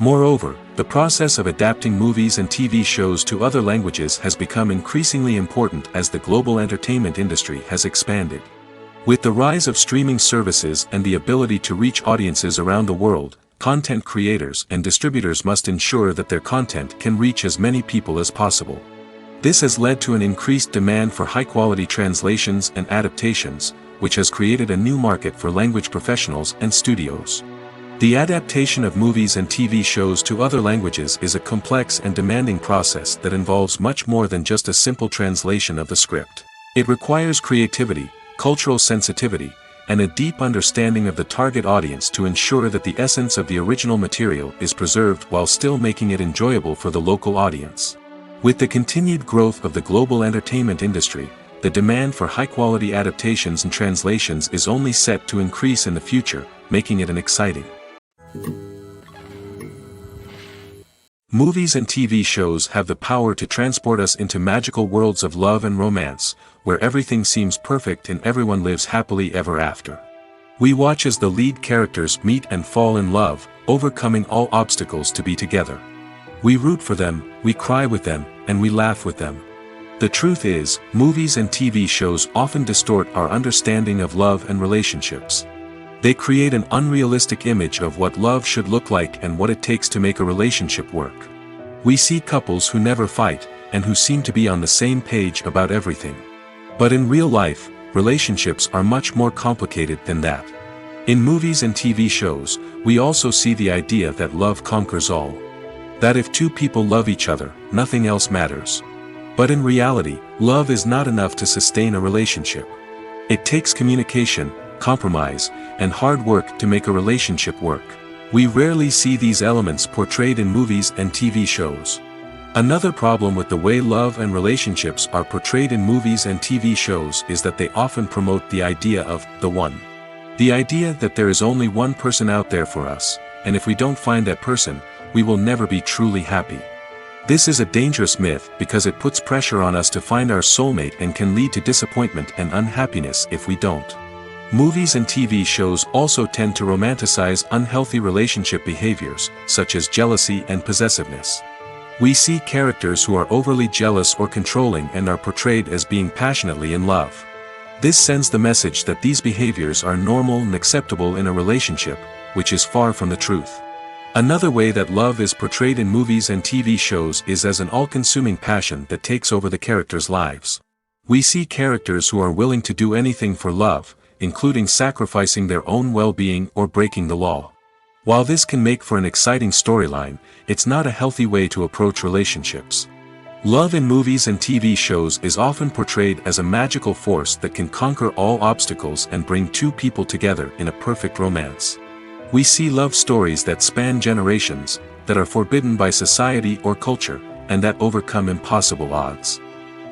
Moreover, the process of adapting movies and TV shows to other languages has become increasingly important as the global entertainment industry has expanded. With the rise of streaming services and the ability to reach audiences around the world, content creators and distributors must ensure that their content can reach as many people as possible. This has led to an increased demand for high-quality translations and adaptations, which has created a new market for language professionals and studios. The adaptation of movies and TV shows to other languages is a complex and demanding process that involves much more than just a simple translation of the script. It requires creativity, cultural sensitivity, and a deep understanding of the target audience to ensure that the essence of the original material is preserved while still making it enjoyable for the local audience. With the continued growth of the global entertainment industry, the demand for high-quality adaptations and translations is only set to increase in the future, making it an exciting. Movies and TV shows have the power to transport us into magical worlds of love and romance, where everything seems perfect and everyone lives happily ever after. We watch as the lead characters meet and fall in love, overcoming all obstacles to be together. We root for them, we cry with them, and we laugh with them. The truth is, movies and TV shows often distort our understanding of love and relationships. They create an unrealistic image of what love should look like and what it takes to make a relationship work. We see couples who never fight, and who seem to be on the same page about everything. But in real life, relationships are much more complicated than that. In movies and TV shows, we also see the idea that love conquers all. That if two people love each other, nothing else matters. But in reality, love is not enough to sustain a relationship. It takes communication, compromise, and hard work to make a relationship work. We rarely see these elements portrayed in movies and TV shows. Another problem with the way love and relationships are portrayed in movies and TV shows is that they often promote the idea of the one. The idea that there is only one person out there for us, and if we don't find that person, we will never be truly happy. This is a dangerous myth because it puts pressure on us to find our soulmate and can lead to disappointment and unhappiness if we don't. Movies and TV shows also tend to romanticize unhealthy relationship behaviors, such as jealousy and possessiveness. We see characters who are overly jealous or controlling and are portrayed as being passionately in love. This sends the message that these behaviors are normal and acceptable in a relationship, which is far from the truth. Another way that love is portrayed in movies and TV shows is as an all-consuming passion that takes over the characters' lives. We see characters who are willing to do anything for love, including sacrificing their own well-being or breaking the law. While this can make for an exciting storyline, it's not a healthy way to approach relationships. Love in movies and TV shows is often portrayed as a magical force that can conquer all obstacles and bring two people together in a perfect romance. We see love stories that span generations, that are forbidden by society or culture, and that overcome impossible odds.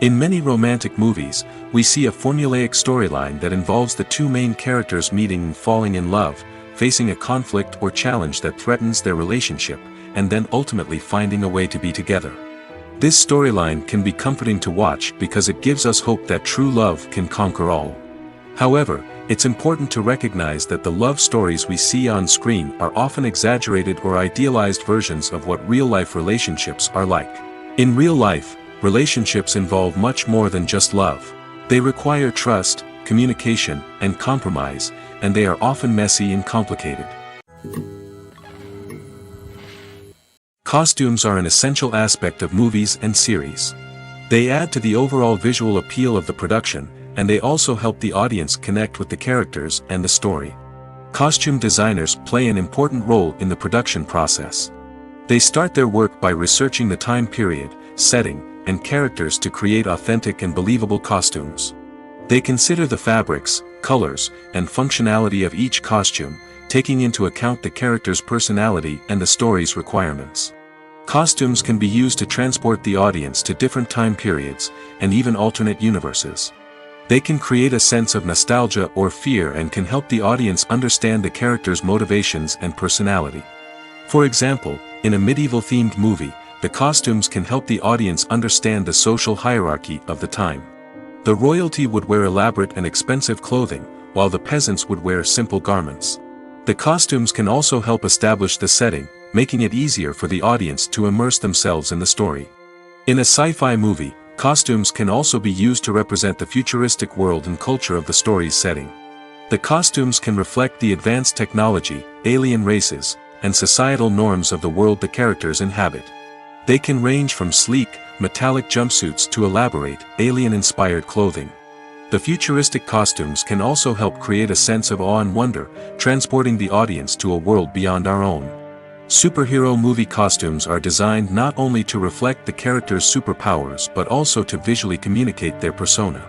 In many romantic movies, we see a formulaic storyline that involves the two main characters meeting and falling in love, facing a conflict or challenge that threatens their relationship, and then ultimately finding a way to be together. This storyline can be comforting to watch because it gives us hope that true love can conquer all. However, it's important to recognize that the love stories we see on screen are often exaggerated or idealized versions of what real-life relationships are like. In real life, relationships involve much more than just love. They require trust, communication, and compromise, and they are often messy and complicated. Costumes are an essential aspect of movies and series. They add to the overall visual appeal of the production, and they also help the audience connect with the characters and the story. Costume designers play an important role in the production process. They start their work by researching the time period, setting, and characters to create authentic and believable costumes. They consider the fabrics, colors, and functionality of each costume, taking into account the character's personality and the story's requirements. Costumes can be used to transport the audience to different time periods, and even alternate universes. They can create a sense of nostalgia or fear and can help the audience understand the character's motivations and personality. For example, in a medieval-themed movie, the costumes can help the audience understand the social hierarchy of the time. The royalty would wear elaborate and expensive clothing, while the peasants would wear simple garments. The costumes can also help establish the setting, making it easier for the audience to immerse themselves in the story. In a sci-fi movie, costumes can also be used to represent the futuristic world and culture of the story's setting. The costumes can reflect the advanced technology, alien races, and societal norms of the world the characters inhabit. They can range from sleek, metallic jumpsuits to elaborate, alien-inspired clothing. The futuristic costumes can also help create a sense of awe and wonder, transporting the audience to a world beyond our own. Superhero movie costumes are designed not only to reflect the character's superpowers but also to visually communicate their persona.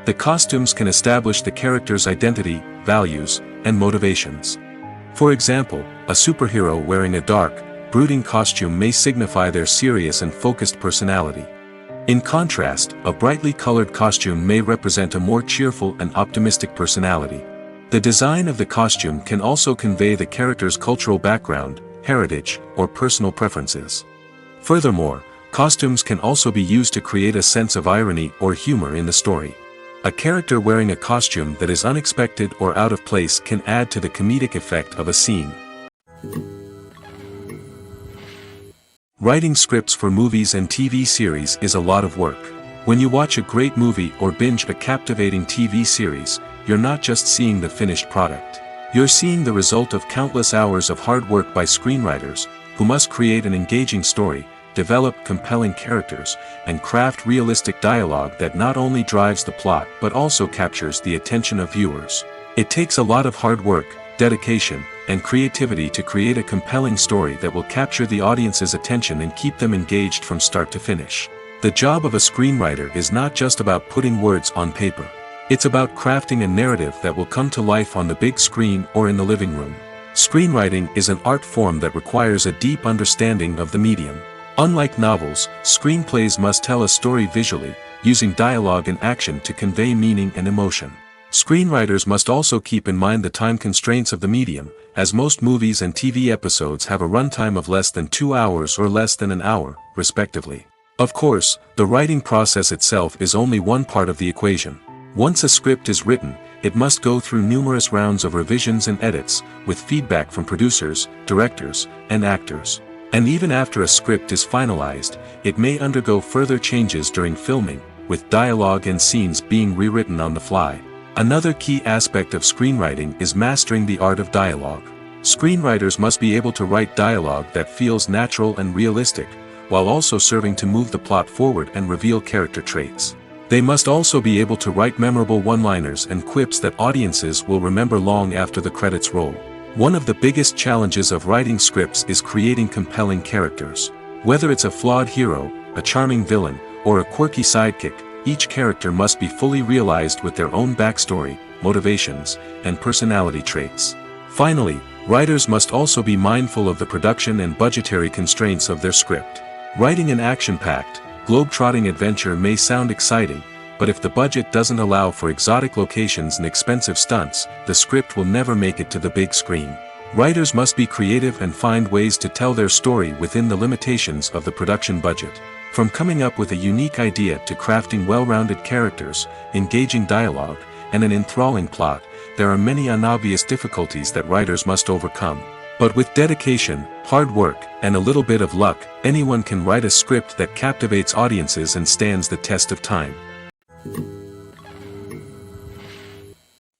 The costumes can establish the character's identity, values, and motivations. For example, a superhero wearing a dark, brooding costume may signify their serious and focused personality. In contrast, a brightly colored costume may represent a more cheerful and optimistic personality. The design of the costume can also convey the character's cultural background, heritage, or personal preferences. Furthermore, costumes can also be used to create a sense of irony or humor in the story. A character wearing a costume that is unexpected or out of place can add to the comedic effect of a scene. Writing scripts for movies and TV series is a lot of work. When you watch a great movie or binge a captivating TV series, you're not just seeing the finished product. You're seeing the result of countless hours of hard work by screenwriters, who must create an engaging story, develop compelling characters, and craft realistic dialogue that not only drives the plot but also captures the attention of viewers. It takes a lot of hard work, dedication, and creativity to create a compelling story that will capture the audience's attention and keep them engaged from start to finish. The job of a screenwriter is not just about putting words on paper. It's about crafting a narrative that will come to life on the big screen or in the living room. Screenwriting is an art form that requires a deep understanding of the medium. Unlike novels, screenplays must tell a story visually, using dialogue and action to convey meaning and emotion. Screenwriters must also keep in mind the time constraints of the medium, as most movies and TV episodes have a runtime of less than 2 hours or less than an hour, respectively. Of course, the writing process itself is only one part of the equation. Once a script is written, it must go through numerous rounds of revisions and edits, with feedback from producers, directors, and actors. And even after a script is finalized, it may undergo further changes during filming, with dialogue and scenes being rewritten on the fly. Another key aspect of screenwriting is mastering the art of dialogue. Screenwriters must be able to write dialogue that feels natural and realistic, while also serving to move the plot forward and reveal character traits. They must also be able to write memorable one-liners and quips that audiences will remember long after the credits roll. One of the biggest challenges of writing scripts is creating compelling characters. Whether it's a flawed hero, a charming villain, or a quirky sidekick, each character must be fully realized with their own backstory, motivations, and personality traits. Finally, writers must also be mindful of the production and budgetary constraints of their script. Writing an action-packed, globe-trotting adventure may sound exciting, but if the budget doesn't allow for exotic locations and expensive stunts, the script will never make it to the big screen. Writers must be creative and find ways to tell their story within the limitations of the production budget. From coming up with a unique idea to crafting well-rounded characters, engaging dialogue, and an enthralling plot, there are many unobvious difficulties that writers must overcome. But with dedication, hard work, and a little bit of luck, anyone can write a script that captivates audiences and stands the test of time.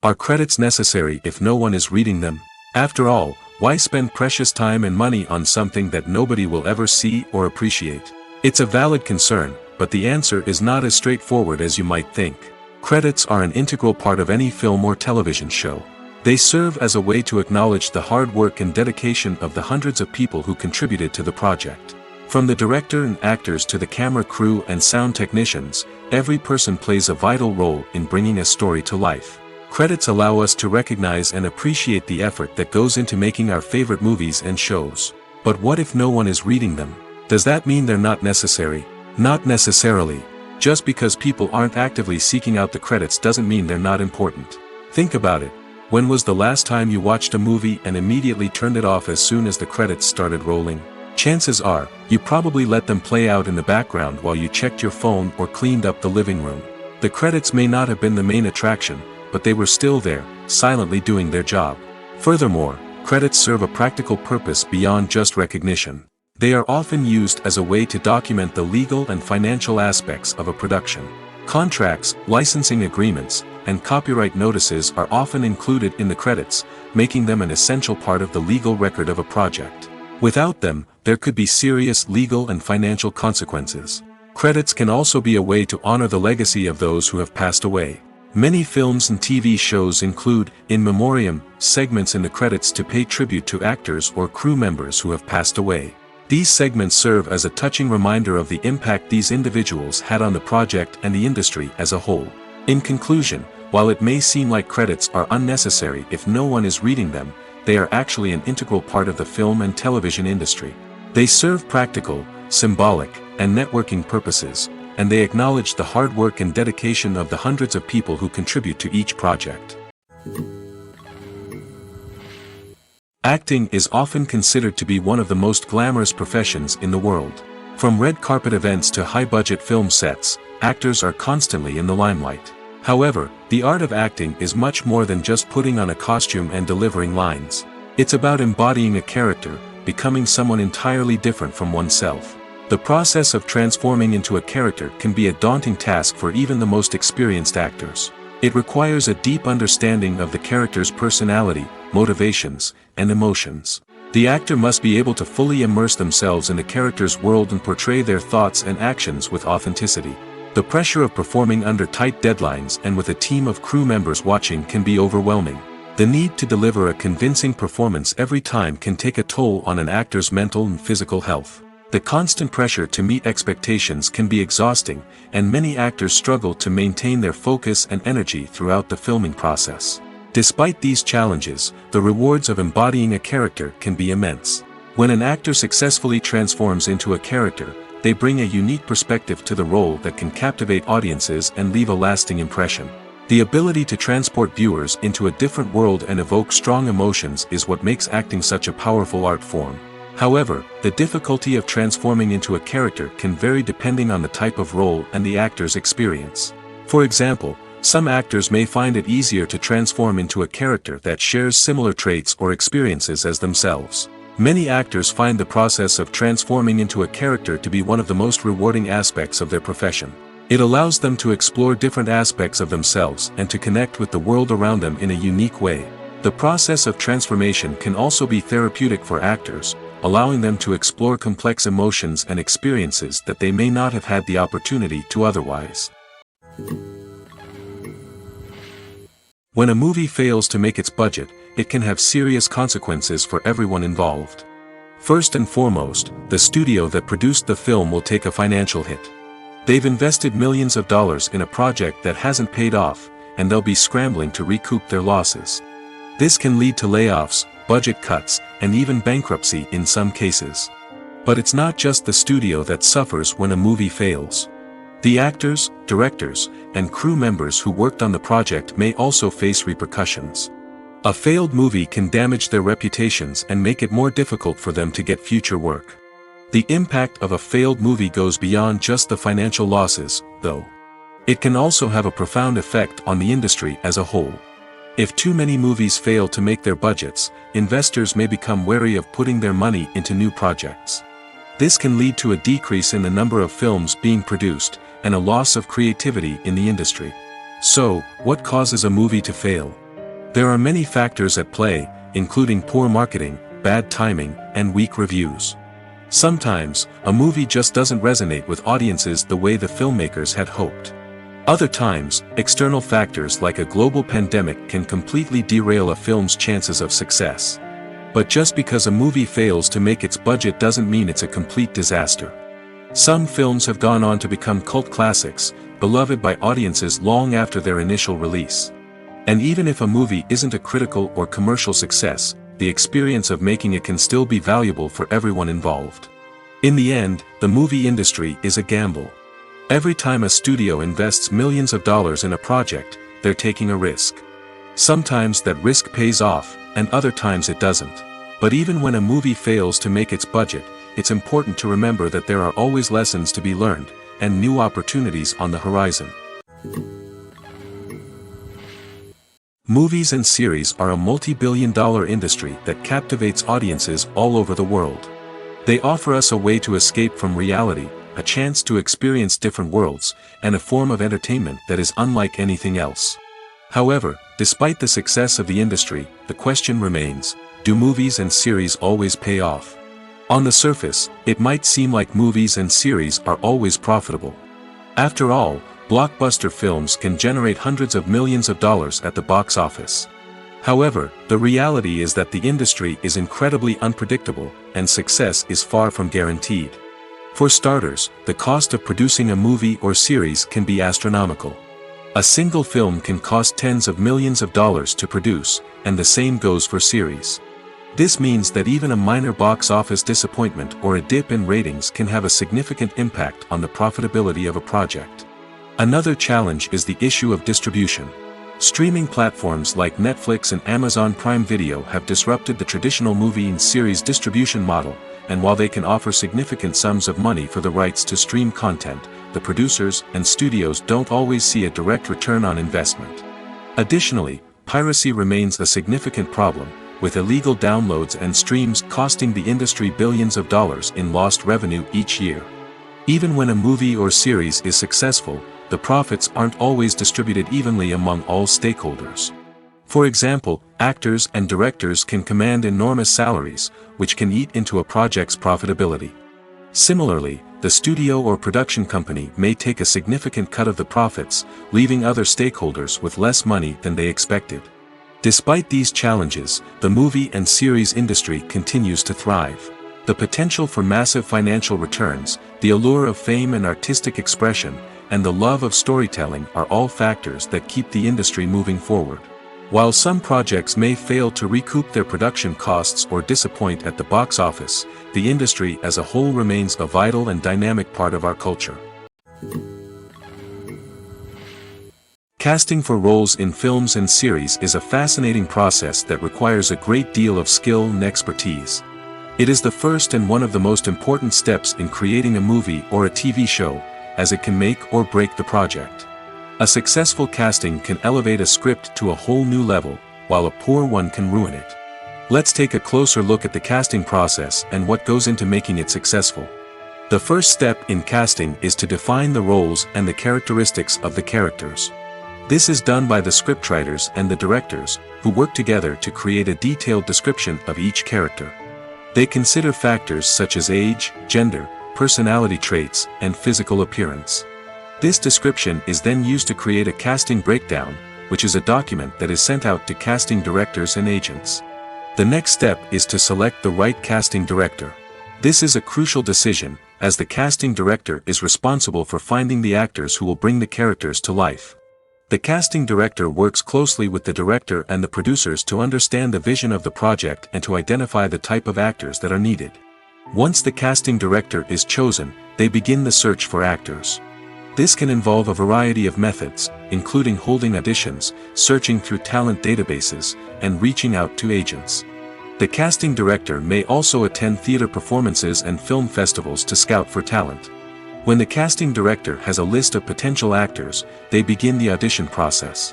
Are credits necessary if no one is reading them? After all, why spend precious time and money on something that nobody will ever see or appreciate? It's a valid concern, but the answer is not as straightforward as you might think. Credits are an integral part of any film or television show. They serve as a way to acknowledge the hard work and dedication of the hundreds of people who contributed to the project. From the director and actors to the camera crew and sound technicians, every person plays a vital role in bringing a story to life. Credits allow us to recognize and appreciate the effort that goes into making our favorite movies and shows. But what if no one is reading them? Does that mean they're not necessary? Not necessarily. Just because people aren't actively seeking out the credits doesn't mean they're not important. Think about it. When was the last time you watched a movie and immediately turned it off as soon as the credits started rolling? Chances are, you probably let them play out in the background while you checked your phone or cleaned up the living room. The credits may not have been the main attraction, but they were still there, silently doing their job. Furthermore, credits serve a practical purpose beyond just recognition. They are often used as a way to document the legal and financial aspects of a production. Contracts, licensing agreements, and copyright notices are often included in the credits, making them an essential part of the legal record of a project. Without them, there could be serious legal and financial consequences. Credits can also be a way to honor the legacy of those who have passed away. Many films and TV shows include, in memoriam, segments in the credits to pay tribute to actors or crew members who have passed away. These segments serve as a touching reminder of the impact these individuals had on the project and the industry as a whole. In conclusion, while it may seem like credits are unnecessary if no one is reading them, they are actually an integral part of the film and television industry. They serve practical, symbolic, and networking purposes, and they acknowledge the hard work and dedication of the hundreds of people who contribute to each project. Acting is often considered to be one of the most glamorous professions in the world. From red carpet events to high-budget film sets, actors are constantly in the limelight. However, the art of acting is much more than just putting on a costume and delivering lines. It's about embodying a character, becoming someone entirely different from oneself. The process of transforming into a character can be a daunting task for even the most experienced actors. It requires a deep understanding of the character's personality, motivations, and emotions. The actor must be able to fully immerse themselves in the character's world and portray their thoughts and actions with authenticity. The pressure of performing under tight deadlines and with a team of crew members watching can be overwhelming. The need to deliver a convincing performance every time can take a toll on an actor's mental and physical health. The constant pressure to meet expectations can be exhausting, and many actors struggle to maintain their focus and energy throughout the filming process. Despite these challenges, the rewards of embodying a character can be immense. When an actor successfully transforms into a character, they bring a unique perspective to the role that can captivate audiences and leave a lasting impression. The ability to transport viewers into a different world and evoke strong emotions is what makes acting such a powerful art form. However, the difficulty of transforming into a character can vary depending on the type of role and the actor's experience. For example, some actors may find it easier to transform into a character that shares similar traits or experiences as themselves. Many actors find the process of transforming into a character to be one of the most rewarding aspects of their profession. It allows them to explore different aspects of themselves and to connect with the world around them in a unique way. The process of transformation can also be therapeutic for actors, allowing them to explore complex emotions and experiences that they may not have had the opportunity to otherwise. When a movie fails to make its budget, it can have serious consequences for everyone involved. First and foremost, the studio that produced the film will take a financial hit. They've invested millions of dollars in a project that hasn't paid off, and they'll be scrambling to recoup their losses. This can lead to layoffs, budget cuts, and even bankruptcy in some cases. But it's not just the studio that suffers when a movie fails. The actors, directors, and crew members who worked on the project may also face repercussions. A failed movie can damage their reputations and make it more difficult for them to get future work. The impact of a failed movie goes beyond just the financial losses, though. It can also have a profound effect on the industry as a whole. If too many movies fail to make their budgets, investors may become wary of putting their money into new projects. This can lead to a decrease in the number of films being produced, and a loss of creativity in the industry. So, what causes a movie to fail? There are many factors at play, including poor marketing, bad timing, and weak reviews. Sometimes, a movie just doesn't resonate with audiences the way the filmmakers had hoped. Other times, external factors like a global pandemic can completely derail a film's chances of success. But just because a movie fails to make its budget doesn't mean it's a complete disaster. Some films have gone on to become cult classics, beloved by audiences long after their initial release. And even if a movie isn't a critical or commercial success, the experience of making it can still be valuable for everyone involved. In the end, the movie industry is a gamble. Every time a studio invests millions of dollars in a project, they're taking a risk. Sometimes that risk pays off, and other times it doesn't. But even when a movie fails to make its budget, it's important to remember that there are always lessons to be learned, and new opportunities on the horizon. Movies and series are a multi-billion-dollar industry that captivates audiences all over the world. They offer us a way to escape from reality, a chance to experience different worlds, and a form of entertainment that is unlike anything else. However, despite the success of the industry, the question remains, do movies and series always pay off? On the surface, it might seem like movies and series are always profitable. After all, blockbuster films can generate hundreds of millions of dollars at the box office. However, the reality is that the industry is incredibly unpredictable, and success is far from guaranteed. For starters, the cost of producing a movie or series can be astronomical. A single film can cost tens of millions of dollars to produce, and the same goes for series. This means that even a minor box office disappointment or a dip in ratings can have a significant impact on the profitability of a project. Another challenge is the issue of distribution. Streaming platforms like Netflix and Amazon Prime Video have disrupted the traditional movie and series distribution model, and while they can offer significant sums of money for the rights to stream content, the producers and studios don't always see a direct return on investment. Additionally, piracy remains a significant problem, with illegal downloads and streams costing the industry billions of dollars in lost revenue each year. Even when a movie or series is successful, the profits aren't always distributed evenly among all stakeholders. For example, actors and directors can command enormous salaries, which can eat into a project's profitability. Similarly, the studio or production company may take a significant cut of the profits, leaving other stakeholders with less money than they expected. Despite these challenges, the movie and series industry continues to thrive. The potential for massive financial returns, the allure of fame and artistic expression, and the love of storytelling are all factors that keep the industry moving forward. While some projects may fail to recoup their production costs or disappoint at the box office, the industry as a whole remains a vital and dynamic part of our culture. Casting for roles in films and series is a fascinating process that requires a great deal of skill and expertise. It is the first and one of the most important steps in creating a movie or a TV show, as it can make or break the project. A successful casting can elevate a script to a whole new level, while a poor one can ruin it. Let's take a closer look at the casting process and what goes into making it successful. The first step in casting is to define the roles and the characteristics of the characters. This is done by the scriptwriters and the directors, who work together to create a detailed description of each character. They consider factors such as age, gender, personality traits, and physical appearance. This description is then used to create a casting breakdown, which is a document that is sent out to casting directors and agents. The next step is to select the right casting director. This is a crucial decision, as the casting director is responsible for finding the actors who will bring the characters to life. The casting director works closely with the director and the producers to understand the vision of the project and to identify the type of actors that are needed. Once the casting director is chosen, they begin the search for actors. This can involve a variety of methods, including holding auditions, searching through talent databases, and reaching out to agents. The casting director may also attend theater performances and film festivals to scout for talent. When the casting director has a list of potential actors, they begin the audition process.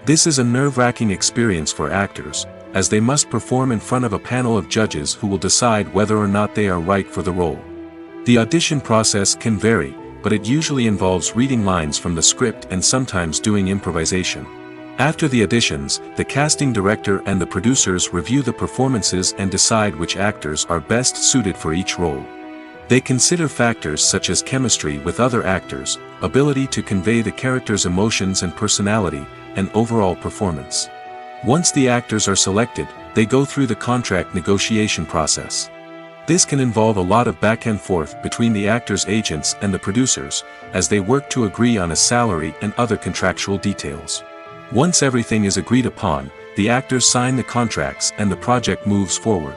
This is a nerve-wracking experience for actors, as they must perform in front of a panel of judges who will decide whether or not they are right for the role. The audition process can vary, but it usually involves reading lines from the script and sometimes doing improvisation. After the auditions, the casting director and the producers review the performances and decide which actors are best suited for each role. They consider factors such as chemistry with other actors, ability to convey the character's emotions and personality, and overall performance. Once the actors are selected, they go through the contract negotiation process. This can involve a lot of back and forth between the actors' agents and the producers, as they work to agree on a salary and other contractual details. Once everything is agreed upon, the actors sign the contracts and the project moves forward.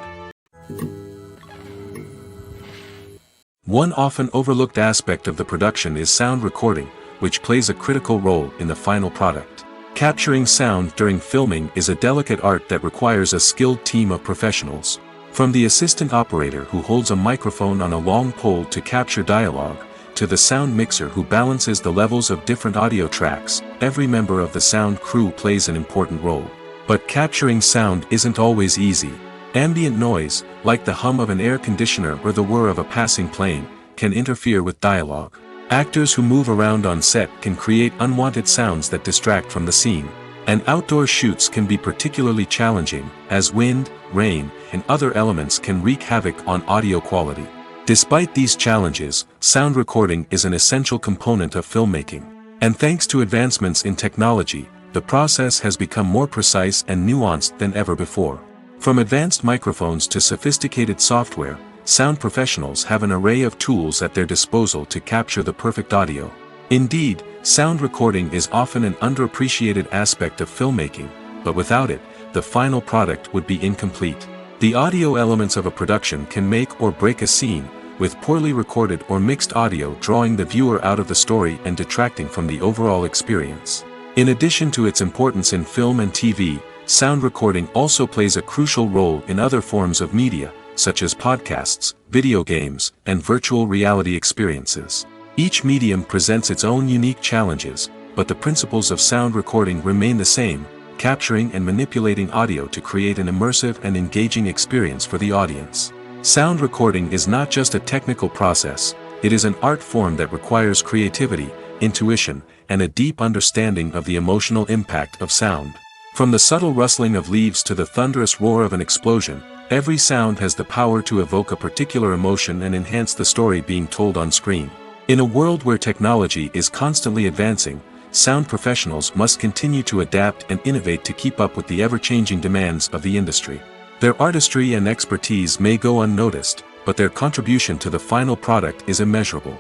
One often overlooked aspect of the production is sound recording, which plays a critical role in the final product. Capturing sound during filming is a delicate art that requires a skilled team of professionals. From the assistant operator who holds a microphone on a long pole to capture dialogue, to the sound mixer who balances the levels of different audio tracks, every member of the sound crew plays an important role. But capturing sound isn't always easy. Ambient noise, like the hum of an air conditioner or the whir of a passing plane, can interfere with dialogue. Actors who move around on set can create unwanted sounds that distract from the scene. And outdoor shoots can be particularly challenging, as wind, rain, and other elements can wreak havoc on audio quality. Despite these challenges, sound recording is an essential component of filmmaking. And thanks to advancements in technology, the process has become more precise and nuanced than ever before. From advanced microphones to sophisticated software, sound professionals have an array of tools at their disposal to capture the perfect audio. Indeed, sound recording is often an underappreciated aspect of filmmaking, but without it, the final product would be incomplete. The audio elements of a production can make or break a scene, with poorly recorded or mixed audio drawing the viewer out of the story and detracting from the overall experience. In addition to its importance in film and TV, sound recording also plays a crucial role in other forms of media, such as podcasts, video games, and virtual reality experiences. Each medium presents its own unique challenges, but the principles of sound recording remain the same, capturing and manipulating audio to create an immersive and engaging experience for the audience. Sound recording is not just a technical process, it is an art form that requires creativity, intuition, and a deep understanding of the emotional impact of sound. From the subtle rustling of leaves to the thunderous roar of an explosion, every sound has the power to evoke a particular emotion and enhance the story being told on screen. In a world where technology is constantly advancing, sound professionals must continue to adapt and innovate to keep up with the ever-changing demands of the industry. Their artistry and expertise may go unnoticed, but their contribution to the final product is immeasurable.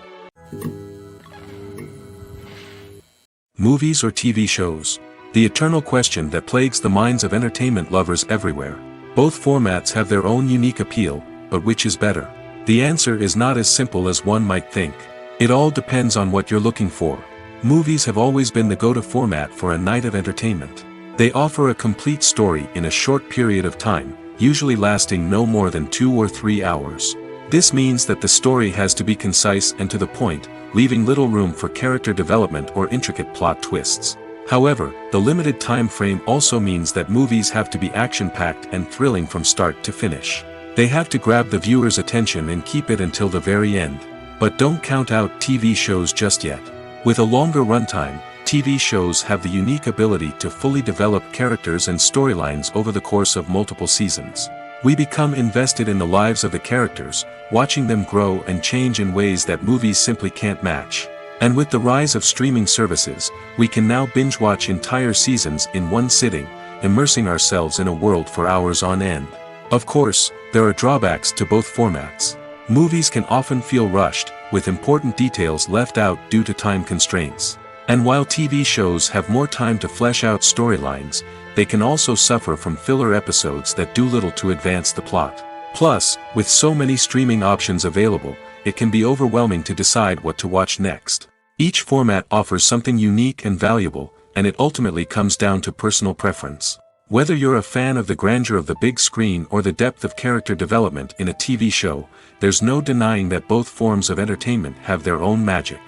Movies or TV shows? The eternal question that plagues the minds of entertainment lovers everywhere. Both formats have their own unique appeal, but which is better? The answer is not as simple as one might think. It all depends on what you're looking for. Movies have always been the go-to format for a night of entertainment. They offer a complete story in a short period of time, usually lasting no more than 2 or 3 hours. This means that the story has to be concise and to the point, leaving little room for character development or intricate plot twists. However, the limited time frame also means that movies have to be action-packed and thrilling from start to finish. They have to grab the viewer's attention and keep it until the very end. But don't count out TV shows just yet. With a longer runtime, TV shows have the unique ability to fully develop characters and storylines over the course of multiple seasons. We become invested in the lives of the characters, watching them grow and change in ways that movies simply can't match. And with the rise of streaming services, we can now binge-watch entire seasons in one sitting, immersing ourselves in a world for hours on end. Of course, there are drawbacks to both formats. Movies can often feel rushed, with important details left out due to time constraints. And while TV shows have more time to flesh out storylines, they can also suffer from filler episodes that do little to advance the plot. Plus, with so many streaming options available, it can be overwhelming to decide what to watch next. Each format offers something unique and valuable, and it ultimately comes down to personal preference. Whether you're a fan of the grandeur of the big screen or the depth of character development in a TV show, there's no denying that both forms of entertainment have their own magic.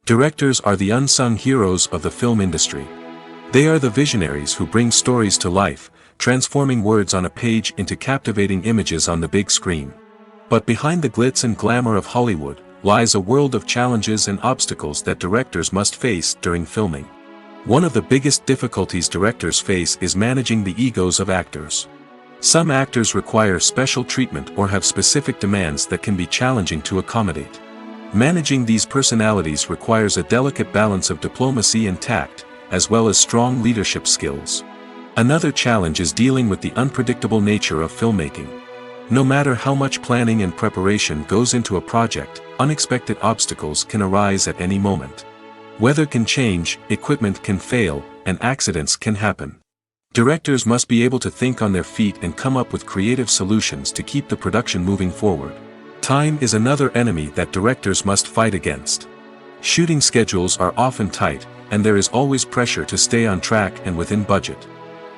Directors are the unsung heroes of the film industry. They are the visionaries who bring stories to life, transforming words on a page into captivating images on the big screen. But behind the glitz and glamour of Hollywood, lies a world of challenges and obstacles that directors must face during filming. One of the biggest difficulties directors face is managing the egos of actors. Some actors require special treatment or have specific demands that can be challenging to accommodate. Managing these personalities requires a delicate balance of diplomacy and tact, as well as strong leadership skills. Another challenge is dealing with the unpredictable nature of filmmaking. No matter how much planning and preparation goes into a project, unexpected obstacles can arise at any moment. Weather can change, equipment can fail, and accidents can happen. Directors must be able to think on their feet and come up with creative solutions to keep the production moving forward. Time is another enemy that directors must fight against. Shooting schedules are often tight, and there is always pressure to stay on track and within budget.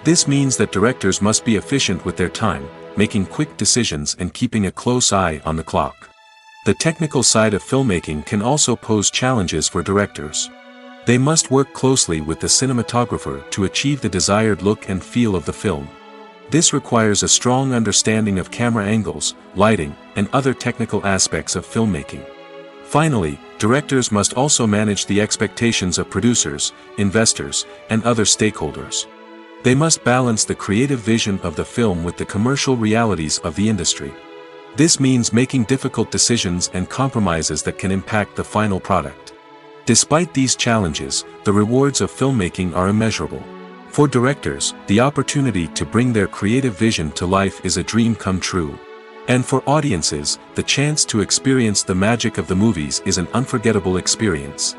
This means that directors must be efficient with their time, making quick decisions and keeping a close eye on the clock. The technical side of filmmaking can also pose challenges for directors. They must work closely with the cinematographer to achieve the desired look and feel of the film. This requires a strong understanding of camera angles, lighting, and other technical aspects of filmmaking. Finally, directors must also manage the expectations of producers, investors, and other stakeholders. They must balance the creative vision of the film with the commercial realities of the industry. This means making difficult decisions and compromises that can impact the final product. Despite these challenges, the rewards of filmmaking are immeasurable. For directors, the opportunity to bring their creative vision to life is a dream come true. And for audiences, the chance to experience the magic of the movies is an unforgettable experience.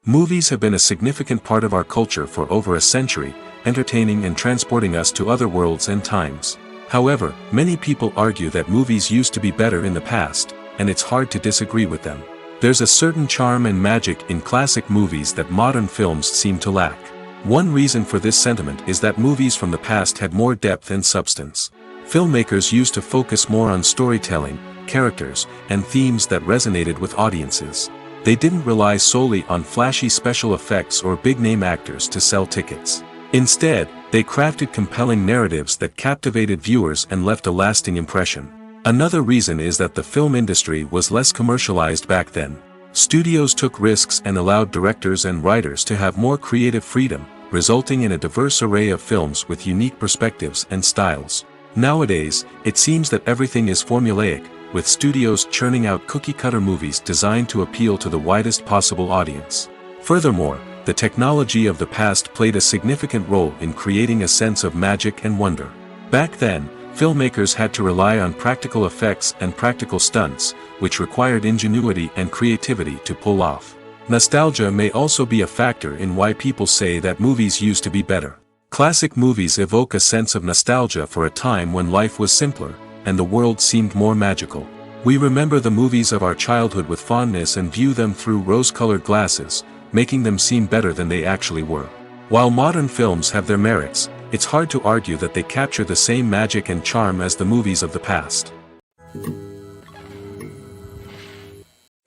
Movies have been a significant part of our culture for over a century, entertaining and transporting us to other worlds and times. However, many people argue that movies used to be better in the past, and it's hard to disagree with them. There's a certain charm and magic in classic movies that modern films seem to lack. One reason for this sentiment is that movies from the past had more depth and substance. Filmmakers used to focus more on storytelling, characters, and themes that resonated with audiences. They didn't rely solely on flashy special effects or big-name actors to sell tickets. Instead, they crafted compelling narratives that captivated viewers and left a lasting impression. Another reason is that the film industry was less commercialized back then. Studios took risks and allowed directors and writers to have more creative freedom, resulting in a diverse array of films with unique perspectives and styles. Nowadays, it seems that everything is formulaic, with studios churning out cookie-cutter movies designed to appeal to the widest possible audience. Furthermore, the technology of the past played a significant role in creating a sense of magic and wonder. Back then, filmmakers had to rely on practical effects and practical stunts, which required ingenuity and creativity to pull off. Nostalgia may also be a factor in why people say that movies used to be better. Classic movies evoke a sense of nostalgia for a time when life was simpler, and the world seemed more magical. We remember the movies of our childhood with fondness and view them through rose-colored glasses, making them seem better than they actually were. While modern films have their merits, it's hard to argue that they capture the same magic and charm as the movies of the past.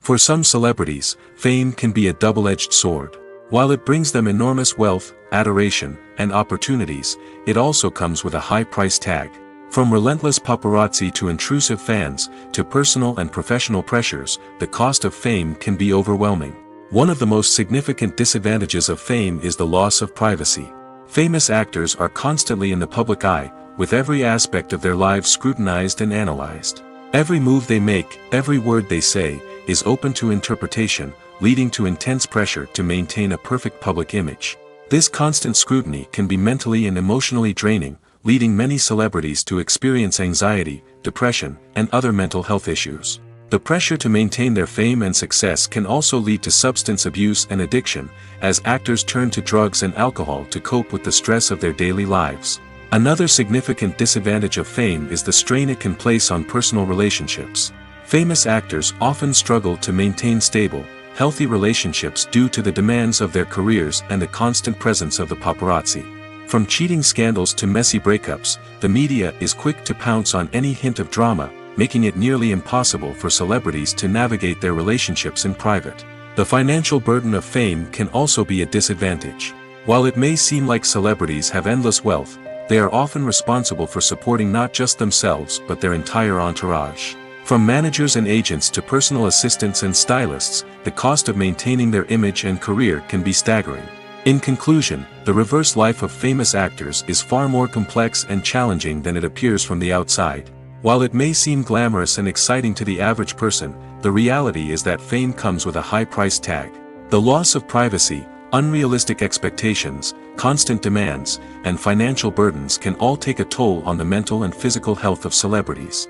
For some celebrities, fame can be a double-edged sword. While it brings them enormous wealth, adoration, and opportunities, it also comes with a high price tag. From relentless paparazzi to intrusive fans, to personal and professional pressures, the cost of fame can be overwhelming. One of the most significant disadvantages of fame is the loss of privacy. Famous actors are constantly in the public eye, with every aspect of their lives scrutinized and analyzed. Every move they make, every word they say, is open to interpretation, leading to intense pressure to maintain a perfect public image. This constant scrutiny can be mentally and emotionally draining, leading many celebrities to experience anxiety, depression, and other mental health issues. The pressure to maintain their fame and success can also lead to substance abuse and addiction, as actors turn to drugs and alcohol to cope with the stress of their daily lives. Another significant disadvantage of fame is the strain it can place on personal relationships. Famous actors often struggle to maintain stable, healthy relationships due to the demands of their careers and the constant presence of the paparazzi. From cheating scandals to messy breakups, the media is quick to pounce on any hint of drama, making it nearly impossible for celebrities to navigate their relationships in private. The financial burden of fame can also be a disadvantage. While it may seem like celebrities have endless wealth, they are often responsible for supporting not just themselves but their entire entourage. From managers and agents to personal assistants and stylists, the cost of maintaining their image and career can be staggering. In conclusion, the reverse life of famous actors is far more complex and challenging than it appears from the outside. While it may seem glamorous and exciting to the average person, the reality is that fame comes with a high price tag. The loss of privacy, unrealistic expectations, constant demands, and financial burdens can all take a toll on the mental and physical health of celebrities.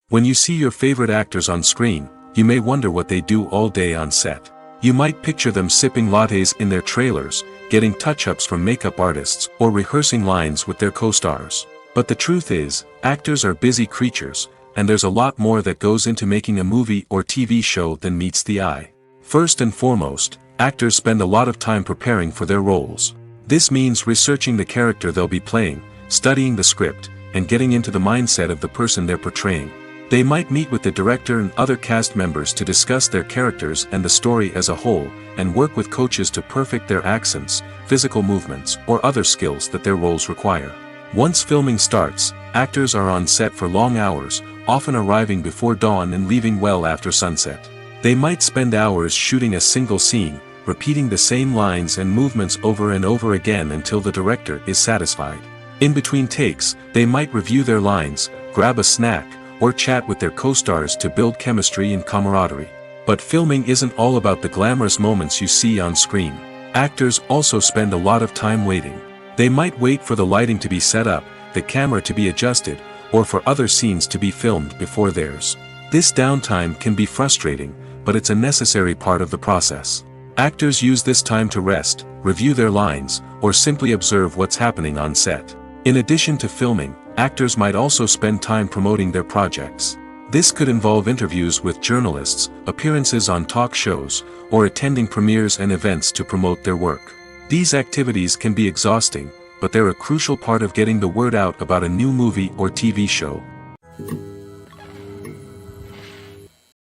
When you see your favorite actors on screen, you may wonder what they do all day on set. You might picture them sipping lattes in their trailers, getting touch-ups from makeup artists, or rehearsing lines with their co-stars. But the truth is, actors are busy creatures, and there's a lot more that goes into making a movie or TV show than meets the eye. First and foremost, actors spend a lot of time preparing for their roles. This means researching the character they'll be playing, studying the script, and getting into the mindset of the person they're portraying. They might meet with the director and other cast members to discuss their characters and the story as a whole, and work with coaches to perfect their accents, physical movements, or other skills that their roles require. Once filming starts, actors are on set for long hours, often arriving before dawn and leaving well after sunset. They might spend hours shooting a single scene, repeating the same lines and movements over and over again until the director is satisfied. In between takes, they might review their lines, grab a snack, or chat with their co-stars to build chemistry and camaraderie. But filming isn't all about the glamorous moments you see on screen. Actors also spend a lot of time waiting. They might wait for the lighting to be set up, the camera to be adjusted, or for other scenes to be filmed before theirs. This downtime can be frustrating, but it's a necessary part of the process. Actors use this time to rest, review their lines, or simply observe what's happening on set. In addition to filming, actors might also spend time promoting their projects. This could involve interviews with journalists, appearances on talk shows, or attending premieres and events to promote their work. These activities can be exhausting, but they're a crucial part of getting the word out about a new movie or TV show.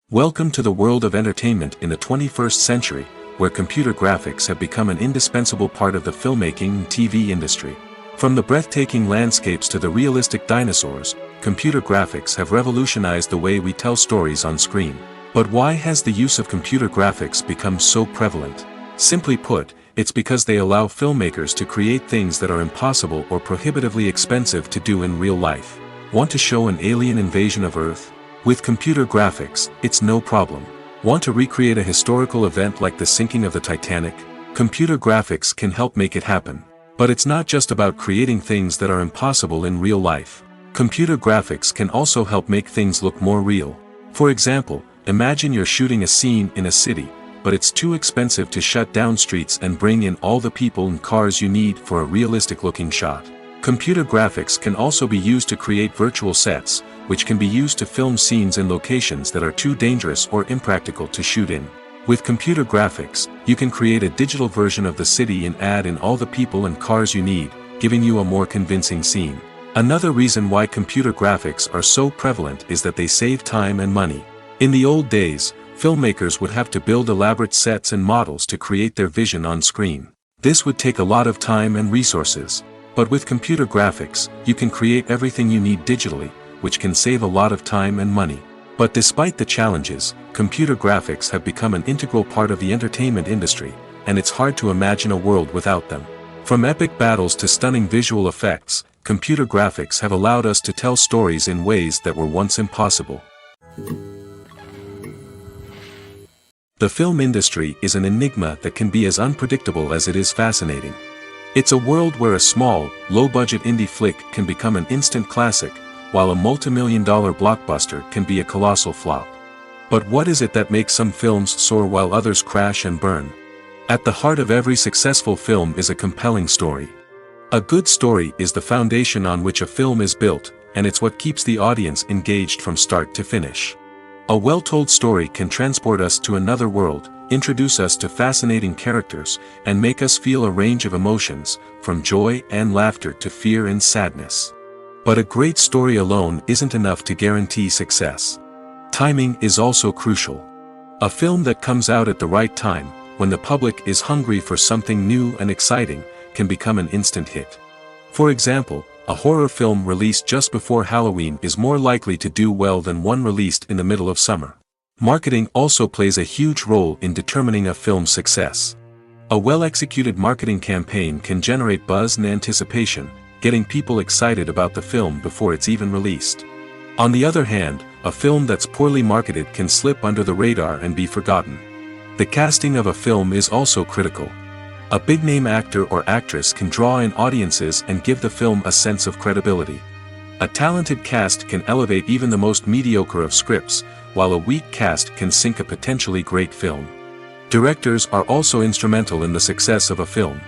Welcome to the world of entertainment in the 21st century, where computer graphics have become an indispensable part of the filmmaking and TV industry. From the breathtaking landscapes to the realistic dinosaurs, computer graphics have revolutionized the way we tell stories on screen. But why has the use of computer graphics become so prevalent? Simply put, it's because they allow filmmakers to create things that are impossible or prohibitively expensive to do in real life. Want to show an alien invasion of Earth? With computer graphics, it's no problem. Want to recreate a historical event like the sinking of the Titanic? Computer graphics can help make it happen. But it's not just about creating things that are impossible in real life. Computer graphics can also help make things look more real. For example, imagine you're shooting a scene in a city, but it's too expensive to shut down streets and bring in all the people and cars you need for a realistic-looking shot. Computer graphics can also be used to create virtual sets, which can be used to film scenes in locations that are too dangerous or impractical to shoot in. With computer graphics, you can create a digital version of the city and add in all the people and cars you need, giving you a more convincing scene. Another reason why computer graphics are so prevalent is that they save time and money. In the old days, filmmakers would have to build elaborate sets and models to create their vision on screen. This would take a lot of time and resources. But with computer graphics, you can create everything you need digitally, which can save a lot of time and money. But despite the challenges, computer graphics have become an integral part of the entertainment industry, and it's hard to imagine a world without them. From epic battles to stunning visual effects, computer graphics have allowed us to tell stories in ways that were once impossible. The film industry is an enigma that can be as unpredictable as it is fascinating. It's a world where a small, low-budget indie flick can become an instant classic, while a multi-million-dollar blockbuster can be a colossal flop. But what is it that makes some films soar while others crash and burn? At the heart of every successful film is a compelling story. A good story is the foundation on which a film is built, and it's what keeps the audience engaged from start to finish. A well-told story can transport us to another world, introduce us to fascinating characters, and make us feel a range of emotions, from joy and laughter to fear and sadness. But a great story alone isn't enough to guarantee success. Timing is also crucial. A film that comes out at the right time, when the public is hungry for something new and exciting, can become an instant hit. For example, a horror film released just before Halloween is more likely to do well than one released in the middle of summer. Marketing also plays a huge role in determining a film's success. A well-executed marketing campaign can generate buzz and anticipation, getting people excited about the film before it's even released. On the other hand, a film that's poorly marketed can slip under the radar and be forgotten. The casting of a film is also critical. A big-name actor or actress can draw in audiences and give the film a sense of credibility. A talented cast can elevate even the most mediocre of scripts, while a weak cast can sink a potentially great film. Directors are also instrumental in the success of a film.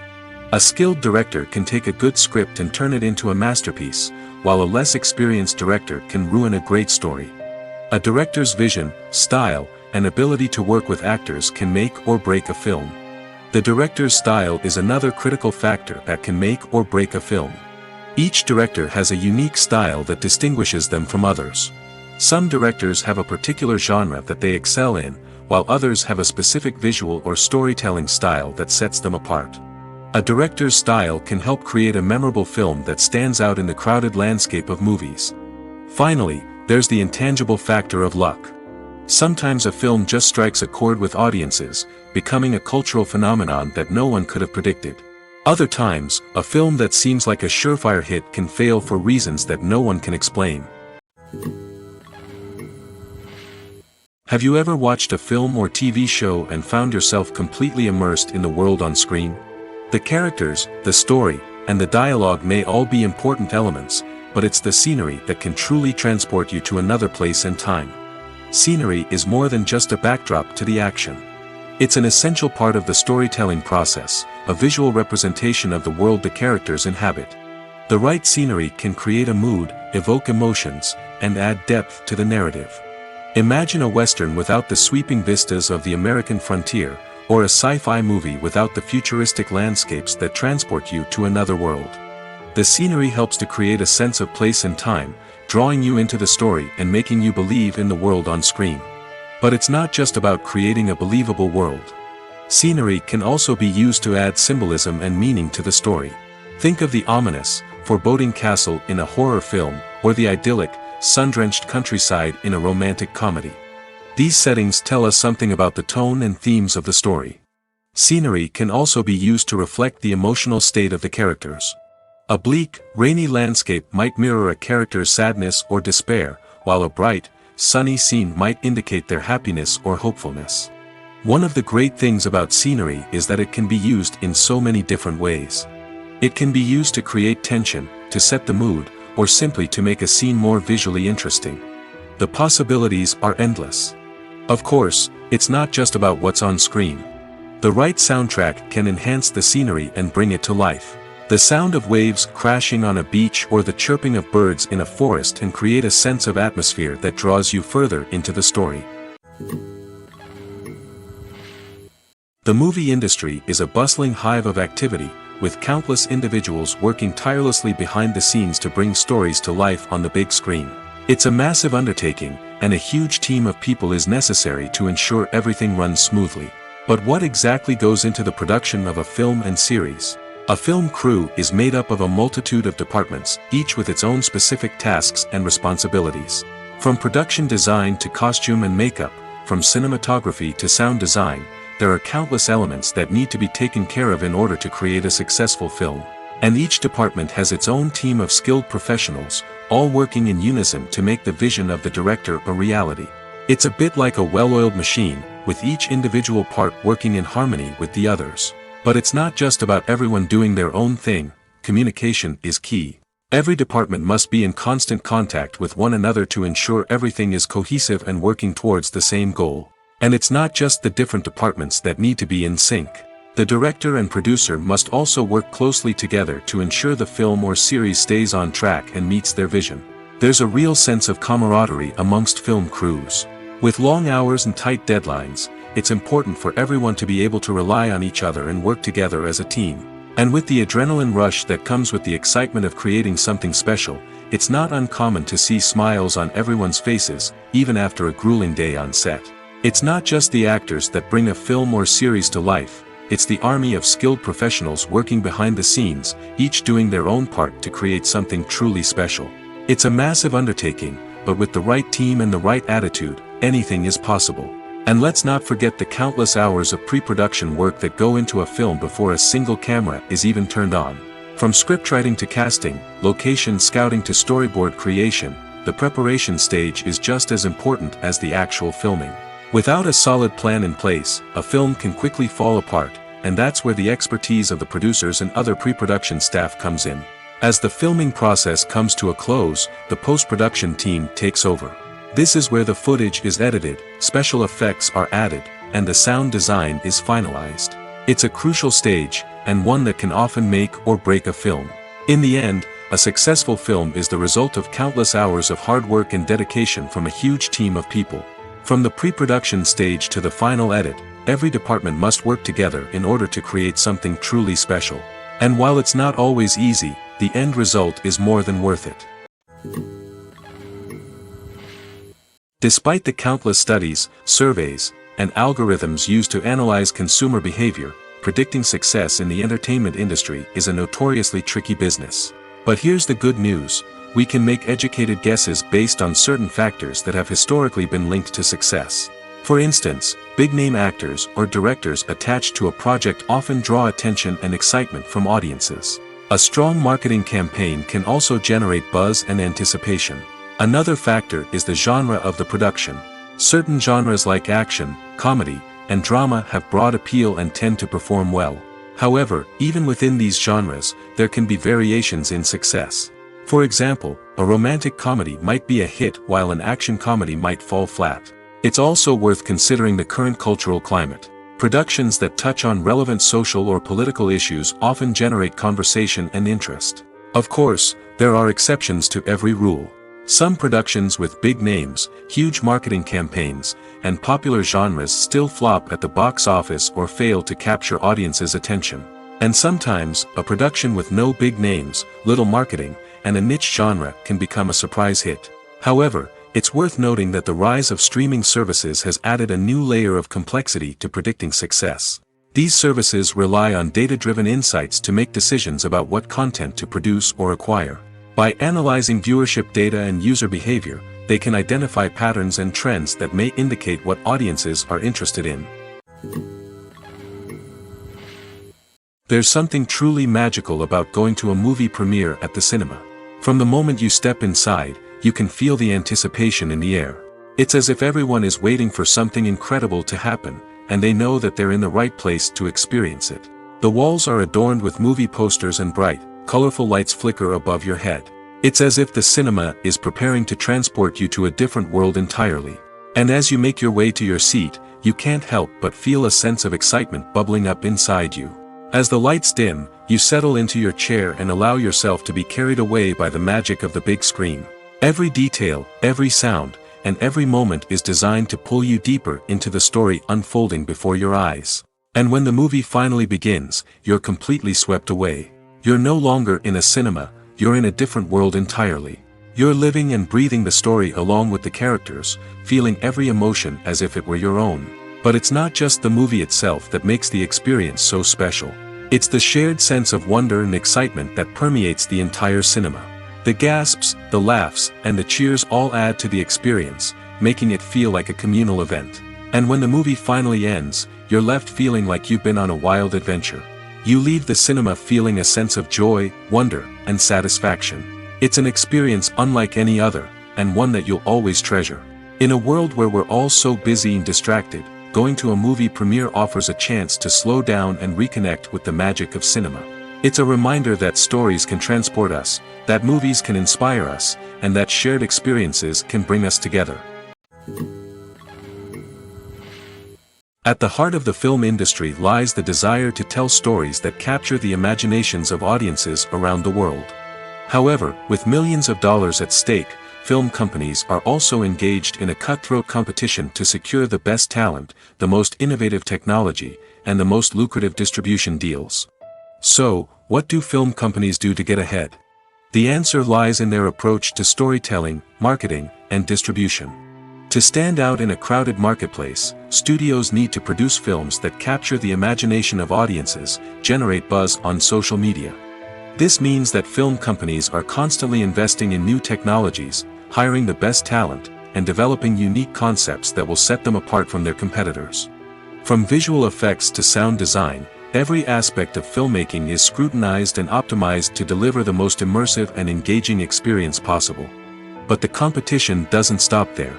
A skilled director can take a good script and turn it into a masterpiece, while a less experienced director can ruin a great story. A director's vision, style, and ability to work with actors can make or break a film. The director's style is another critical factor that can make or break a film. Each director has a unique style that distinguishes them from others. Some directors have a particular genre that they excel in, while others have a specific visual or storytelling style that sets them apart. A director's style can help create a memorable film that stands out in the crowded landscape of movies. Finally, there's the intangible factor of luck. Sometimes a film just strikes a chord with audiences, becoming a cultural phenomenon that no one could have predicted. Other times, a film that seems like a surefire hit can fail for reasons that no one can explain. Have you ever watched a film or TV show and found yourself completely immersed in the world on screen? The characters, the story, and the dialogue may all be important elements, but it's the scenery that can truly transport you to another place and time. Scenery is more than just a backdrop to the action. It's an essential part of the storytelling process, a visual representation of the world the characters inhabit. The right scenery can create a mood, evoke emotions, and add depth to the narrative. Imagine a Western without the sweeping vistas of the American frontier, or a sci-fi movie without the futuristic landscapes that transport you to another world. The scenery helps to create a sense of place and time, drawing you into the story and making you believe in the world on screen. But it's not just about creating a believable world. Scenery can also be used to add symbolism and meaning to the story. Think of the ominous, foreboding castle in a horror film, or the idyllic, sun-drenched countryside in a romantic comedy. These settings tell us something about the tone and themes of the story. Scenery can also be used to reflect the emotional state of the characters. A bleak, rainy landscape might mirror a character's sadness or despair, while a bright, sunny scene might indicate their happiness or hopefulness. One of the great things about scenery is that it can be used in so many different ways. It can be used to create tension, to set the mood, or simply to make a scene more visually interesting. The possibilities are endless. Of course, it's not just about what's on screen. The right soundtrack can enhance the scenery and bring it to life. The sound of waves crashing on a beach or the chirping of birds in a forest can create a sense of atmosphere that draws you further into the story. The movie industry is a bustling hive of activity, with countless individuals working tirelessly behind the scenes to bring stories to life on the big screen. It's a massive undertaking, and a huge team of people is necessary to ensure everything runs smoothly. But what exactly goes into the production of a film and series? A film crew is made up of a multitude of departments, each with its own specific tasks and responsibilities. From production design to costume and makeup, from cinematography to sound design, there are countless elements that need to be taken care of in order to create a successful film. And each department has its own team of skilled professionals, all working in unison to make the vision of the director a reality. It's a bit like a well-oiled machine, with each individual part working in harmony with the others. But it's not just about everyone doing their own thing. Communication is key. Every department must be in constant contact with one another to ensure everything is cohesive and working towards the same goal. And it's not just the different departments that need to be in sync. The director and producer must also work closely together to ensure the film or series stays on track and meets their vision. There's a real sense of camaraderie amongst film crews. With long hours and tight deadlines, it's important for everyone to be able to rely on each other and work together as a team. And with the adrenaline rush that comes with the excitement of creating something special, it's not uncommon to see smiles on everyone's faces, even after a grueling day on set. It's not just the actors that bring a film or series to life, it's the army of skilled professionals working behind the scenes, each doing their own part to create something truly special. It's a massive undertaking, but with the right team and the right attitude, anything is possible. And let's not forget the countless hours of pre-production work that go into a film before a single camera is even turned on. From scriptwriting to casting, location scouting to storyboard creation, the preparation stage is just as important as the actual filming. Without a solid plan in place, a film can quickly fall apart, and that's where the expertise of the producers and other pre-production staff comes in. As the filming process comes to a close, the post-production team takes over. This is where the footage is edited, special effects are added, and the sound design is finalized. It's a crucial stage, and one that can often make or break a film. In the end, a successful film is the result of countless hours of hard work and dedication from a huge team of people. From the pre-production stage to the final edit, every department must work together in order to create something truly special. And while it's not always easy, the end result is more than worth it. Despite the countless studies, surveys, and algorithms used to analyze consumer behavior, predicting success in the entertainment industry is a notoriously tricky business. But here's the good news. We can make educated guesses based on certain factors that have historically been linked to success. For instance, big-name actors or directors attached to a project often draw attention and excitement from audiences. A strong marketing campaign can also generate buzz and anticipation. Another factor is the genre of the production. Certain genres like action, comedy, and drama have broad appeal and tend to perform well. However, even within these genres, there can be variations in success. For example, a romantic comedy might be a hit while an action comedy might fall flat. It's also worth considering the current cultural climate. Productions that touch on relevant social or political issues often generate conversation and interest. Of course, there are exceptions to every rule. Some productions with big names, huge marketing campaigns, and popular genres still flop at the box office or fail to capture audiences' attention. And sometimes, a production with no big names, little marketing, and a niche genre can become a surprise hit. However, it's worth noting that the rise of streaming services has added a new layer of complexity to predicting success. These services rely on data-driven insights to make decisions about what content to produce or acquire. By analyzing viewership data and user behavior, they can identify patterns and trends that may indicate what audiences are interested in. There's something truly magical about going to a movie premiere at the cinema. From the moment you step inside, you can feel the anticipation in the air. It's as if everyone is waiting for something incredible to happen, and they know that they're in the right place to experience it. The walls are adorned with movie posters and bright, colorful lights flicker above your head. It's as if the cinema is preparing to transport you to a different world entirely. And as you make your way to your seat, you can't help but feel a sense of excitement bubbling up inside you. As the lights dim, you settle into your chair and allow yourself to be carried away by the magic of the big screen. Every detail, every sound, and every moment is designed to pull you deeper into the story unfolding before your eyes. And when the movie finally begins, you're completely swept away. You're no longer in a cinema, you're in a different world entirely. You're living and breathing the story along with the characters, feeling every emotion as if it were your own. But it's not just the movie itself that makes the experience so special. It's the shared sense of wonder and excitement that permeates the entire cinema. The gasps, the laughs, and the cheers all add to the experience, making it feel like a communal event. And when the movie finally ends, you're left feeling like you've been on a wild adventure. You leave the cinema feeling a sense of joy, wonder, and satisfaction. It's an experience unlike any other, and one that you'll always treasure. In a world where we're all so busy and distracted, going to a movie premiere offers a chance to slow down and reconnect with the magic of cinema. It's a reminder that stories can transport us, that movies can inspire us, and that shared experiences can bring us together. At the heart of the film industry lies the desire to tell stories that capture the imaginations of audiences around the world. However, with millions of dollars at stake, film companies are also engaged in a cutthroat competition to secure the best talent, the most innovative technology, and the most lucrative distribution deals. So, what do film companies do to get ahead? The answer lies in their approach to storytelling, marketing, and distribution. To stand out in a crowded marketplace, studios need to produce films that capture the imagination of audiences, generate buzz on social media. This means that film companies are constantly investing in new technologies, hiring the best talent, and developing unique concepts that will set them apart from their competitors. From visual effects to sound design, every aspect of filmmaking is scrutinized and optimized to deliver the most immersive and engaging experience possible. But the competition doesn't stop there.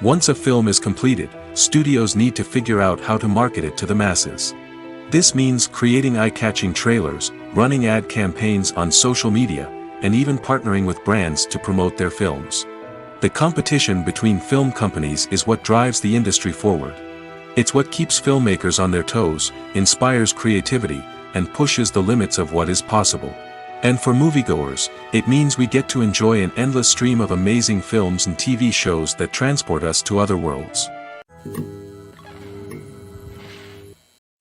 Once a film is completed, studios need to figure out how to market it to the masses. This means creating eye-catching trailers, running ad campaigns on social media, and even partnering with brands to promote their films. The competition between film companies is what drives the industry forward. It's what keeps filmmakers on their toes, inspires creativity, and pushes the limits of what is possible. And for moviegoers, it means we get to enjoy an endless stream of amazing films and TV shows that transport us to other worlds.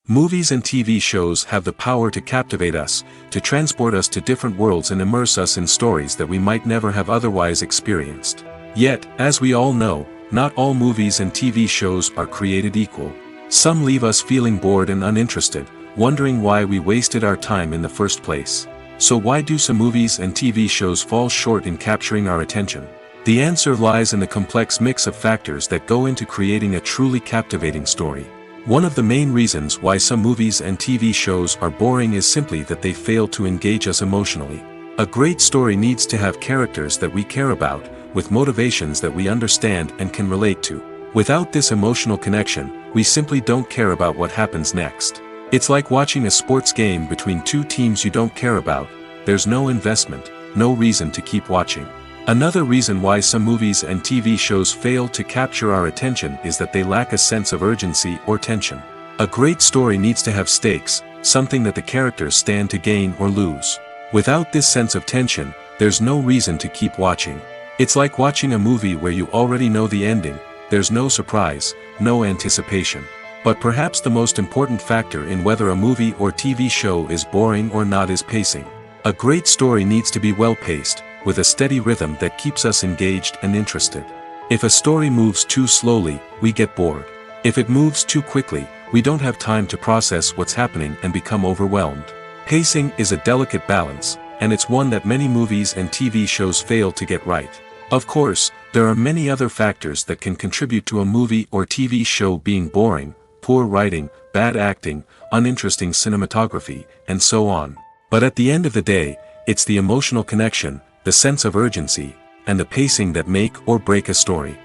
Movies and TV shows have the power to captivate us, to transport us to different worlds and immerse us in stories that we might never have otherwise experienced. Yet, as we all know, not all movies and TV shows are created equal. Some leave us feeling bored and uninterested, wondering why we wasted our time in the first place. So why do some movies and TV shows fall short in capturing our attention? The answer lies in the complex mix of factors that go into creating a truly captivating story. One of the main reasons why some movies and TV shows are boring is simply that they fail to engage us emotionally. A great story needs to have characters that we care about, with motivations that we understand and can relate to. Without this emotional connection, we simply don't care about what happens next. It's like watching a sports game between two teams you don't care about. There's no investment, no reason to keep watching. Another reason why some movies and TV shows fail to capture our attention is that they lack a sense of urgency or tension. A great story needs to have stakes, something that the characters stand to gain or lose. Without this sense of tension, there's no reason to keep watching. It's like watching a movie where you already know the ending, there's no surprise, no anticipation. But perhaps the most important factor in whether a movie or TV show is boring or not is pacing. A great story needs to be well-paced, with a steady rhythm that keeps us engaged and interested. If a story moves too slowly, we get bored. If it moves too quickly, we don't have time to process what's happening and become overwhelmed. Pacing is a delicate balance, and it's one that many movies and TV shows fail to get right. Of course, there are many other factors that can contribute to a movie or TV show being boring: poor writing, bad acting, uninteresting cinematography, and so on. But at the end of the day, it's the emotional connection, the sense of urgency, and the pacing that make or break a story.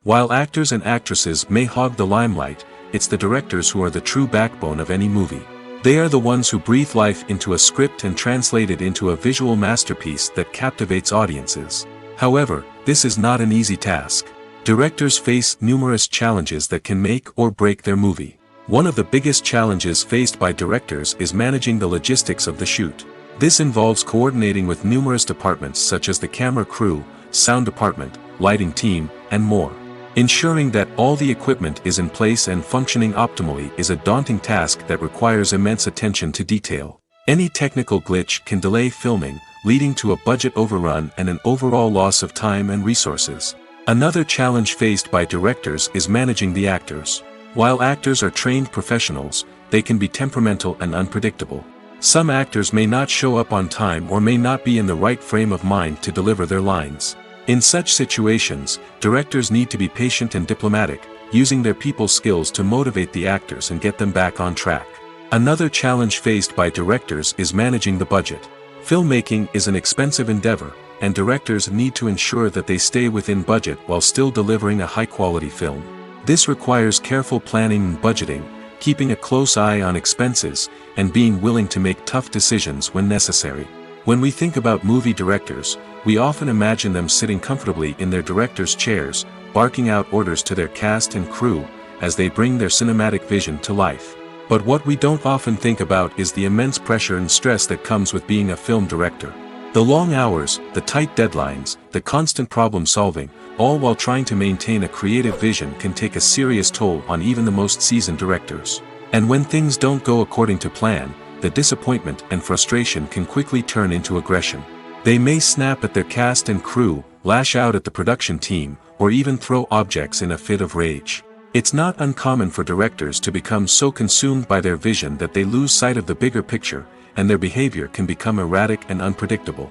While actors and actresses may hog the limelight, it's the directors who are the true backbone of any movie. They are the ones who breathe life into a script and translate it into a visual masterpiece that captivates audiences. However, this is not an easy task. Directors face numerous challenges that can make or break their movie. One of the biggest challenges faced by directors is managing the logistics of the shoot. This involves coordinating with numerous departments such as the camera crew, sound department, lighting team, and more. Ensuring that all the equipment is in place and functioning optimally is a daunting task that requires immense attention to detail. Any technical glitch can delay filming, leading to a budget overrun and an overall loss of time and resources. Another challenge faced by directors is managing the actors. While actors are trained professionals, they can be temperamental and unpredictable. Some actors may not show up on time or may not be in the right frame of mind to deliver their lines. In such situations, directors need to be patient and diplomatic, using their people skills to motivate the actors and get them back on track. Another challenge faced by directors is managing the budget. Filmmaking is an expensive endeavor, and directors need to ensure that they stay within budget while still delivering a high-quality film. This requires careful planning and budgeting, keeping a close eye on expenses, and being willing to make tough decisions when necessary. When we think about movie directors, we often imagine them sitting comfortably in their director's chairs, barking out orders to their cast and crew, as they bring their cinematic vision to life. But what we don't often think about is the immense pressure and stress that comes with being a film director. The long hours, the tight deadlines, the constant problem solving, all while trying to maintain a creative vision can take a serious toll on even the most seasoned directors. And when things don't go according to plan, the disappointment and frustration can quickly turn into aggression. They may snap at their cast and crew, lash out at the production team, or even throw objects in a fit of rage. It's not uncommon for directors to become so consumed by their vision that they lose sight of the bigger picture, and their behavior can become erratic and unpredictable.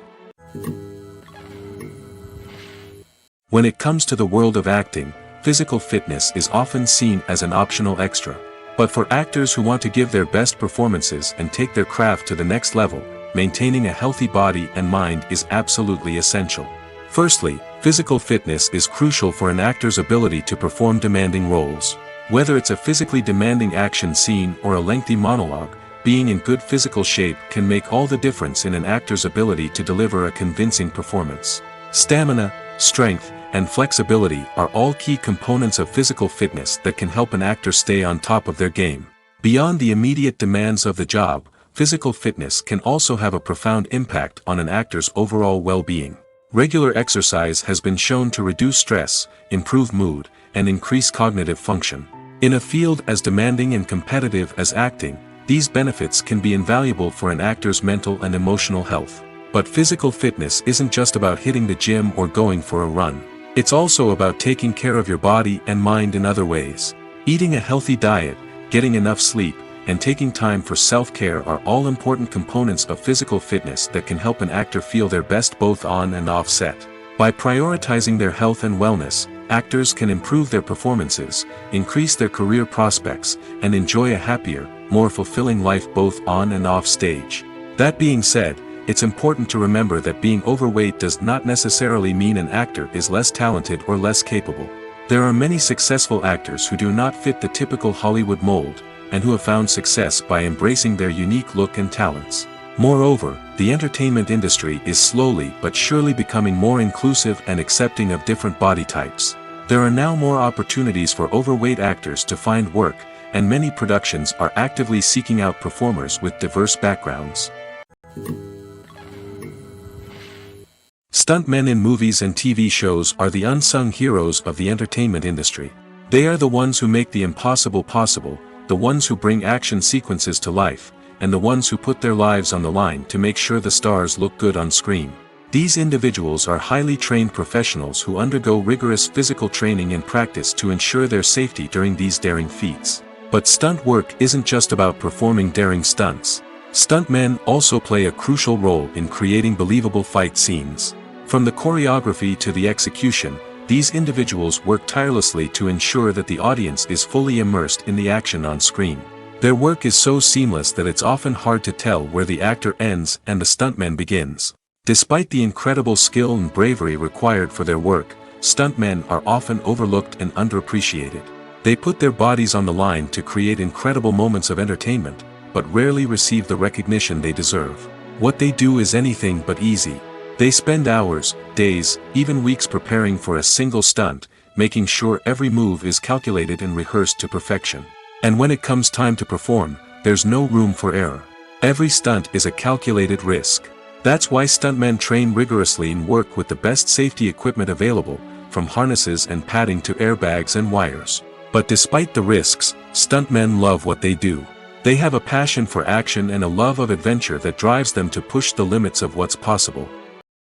When it comes to the world of acting, physical fitness is often seen as an optional extra. But for actors who want to give their best performances and take their craft to the next level, maintaining a healthy body and mind is absolutely essential. Firstly, physical fitness is crucial for an actor's ability to perform demanding roles. Whether it's a physically demanding action scene or a lengthy monologue, being in good physical shape can make all the difference in an actor's ability to deliver a convincing performance. Stamina, strength, and flexibility are all key components of physical fitness that can help an actor stay on top of their game. Beyond the immediate demands of the job, physical fitness can also have a profound impact on an actor's overall well-being. Regular exercise has been shown to reduce stress, improve mood, and increase cognitive function. In a field as demanding and competitive as acting, these benefits can be invaluable for an actor's mental and emotional health. But physical fitness isn't just about hitting the gym or going for a run. It's also about taking care of your body and mind in other ways. Eating a healthy diet, getting enough sleep, and taking time for self-care are all important components of physical fitness that can help an actor feel their best both on and off set. By prioritizing their health and wellness, actors can improve their performances, increase their career prospects, and enjoy a happier, more fulfilling life both on and off stage. That being said, it's important to remember that being overweight does not necessarily mean an actor is less talented or less capable. There are many successful actors who do not fit the typical Hollywood mold, and who have found success by embracing their unique look and talents. Moreover, the entertainment industry is slowly but surely becoming more inclusive and accepting of different body types. There are now more opportunities for overweight actors to find work, and many productions are actively seeking out performers with diverse backgrounds. Stuntmen in movies and TV shows are the unsung heroes of the entertainment industry. They are the ones who make the impossible possible, the ones who bring action sequences to life, and the ones who put their lives on the line to make sure the stars look good on screen. These individuals are highly trained professionals who undergo rigorous physical training and practice to ensure their safety during these daring feats. But stunt work isn't just about performing daring stunts. Stuntmen also play a crucial role in creating believable fight scenes. From the choreography to the execution, these individuals work tirelessly to ensure that the audience is fully immersed in the action on screen. Their work is so seamless that it's often hard to tell where the actor ends and the stuntman begins. Despite the incredible skill and bravery required for their work, stuntmen are often overlooked and underappreciated. They put their bodies on the line to create incredible moments of entertainment, but rarely receive the recognition they deserve. What they do is anything but easy. They spend hours, days, even weeks preparing for a single stunt, making sure every move is calculated and rehearsed to perfection. And when it comes time to perform, there's no room for error. Every stunt is a calculated risk. That's why stuntmen train rigorously and work with the best safety equipment available, from harnesses and padding to airbags and wires. But despite the risks, stuntmen love what they do. They have a passion for action and a love of adventure that drives them to push the limits of what's possible.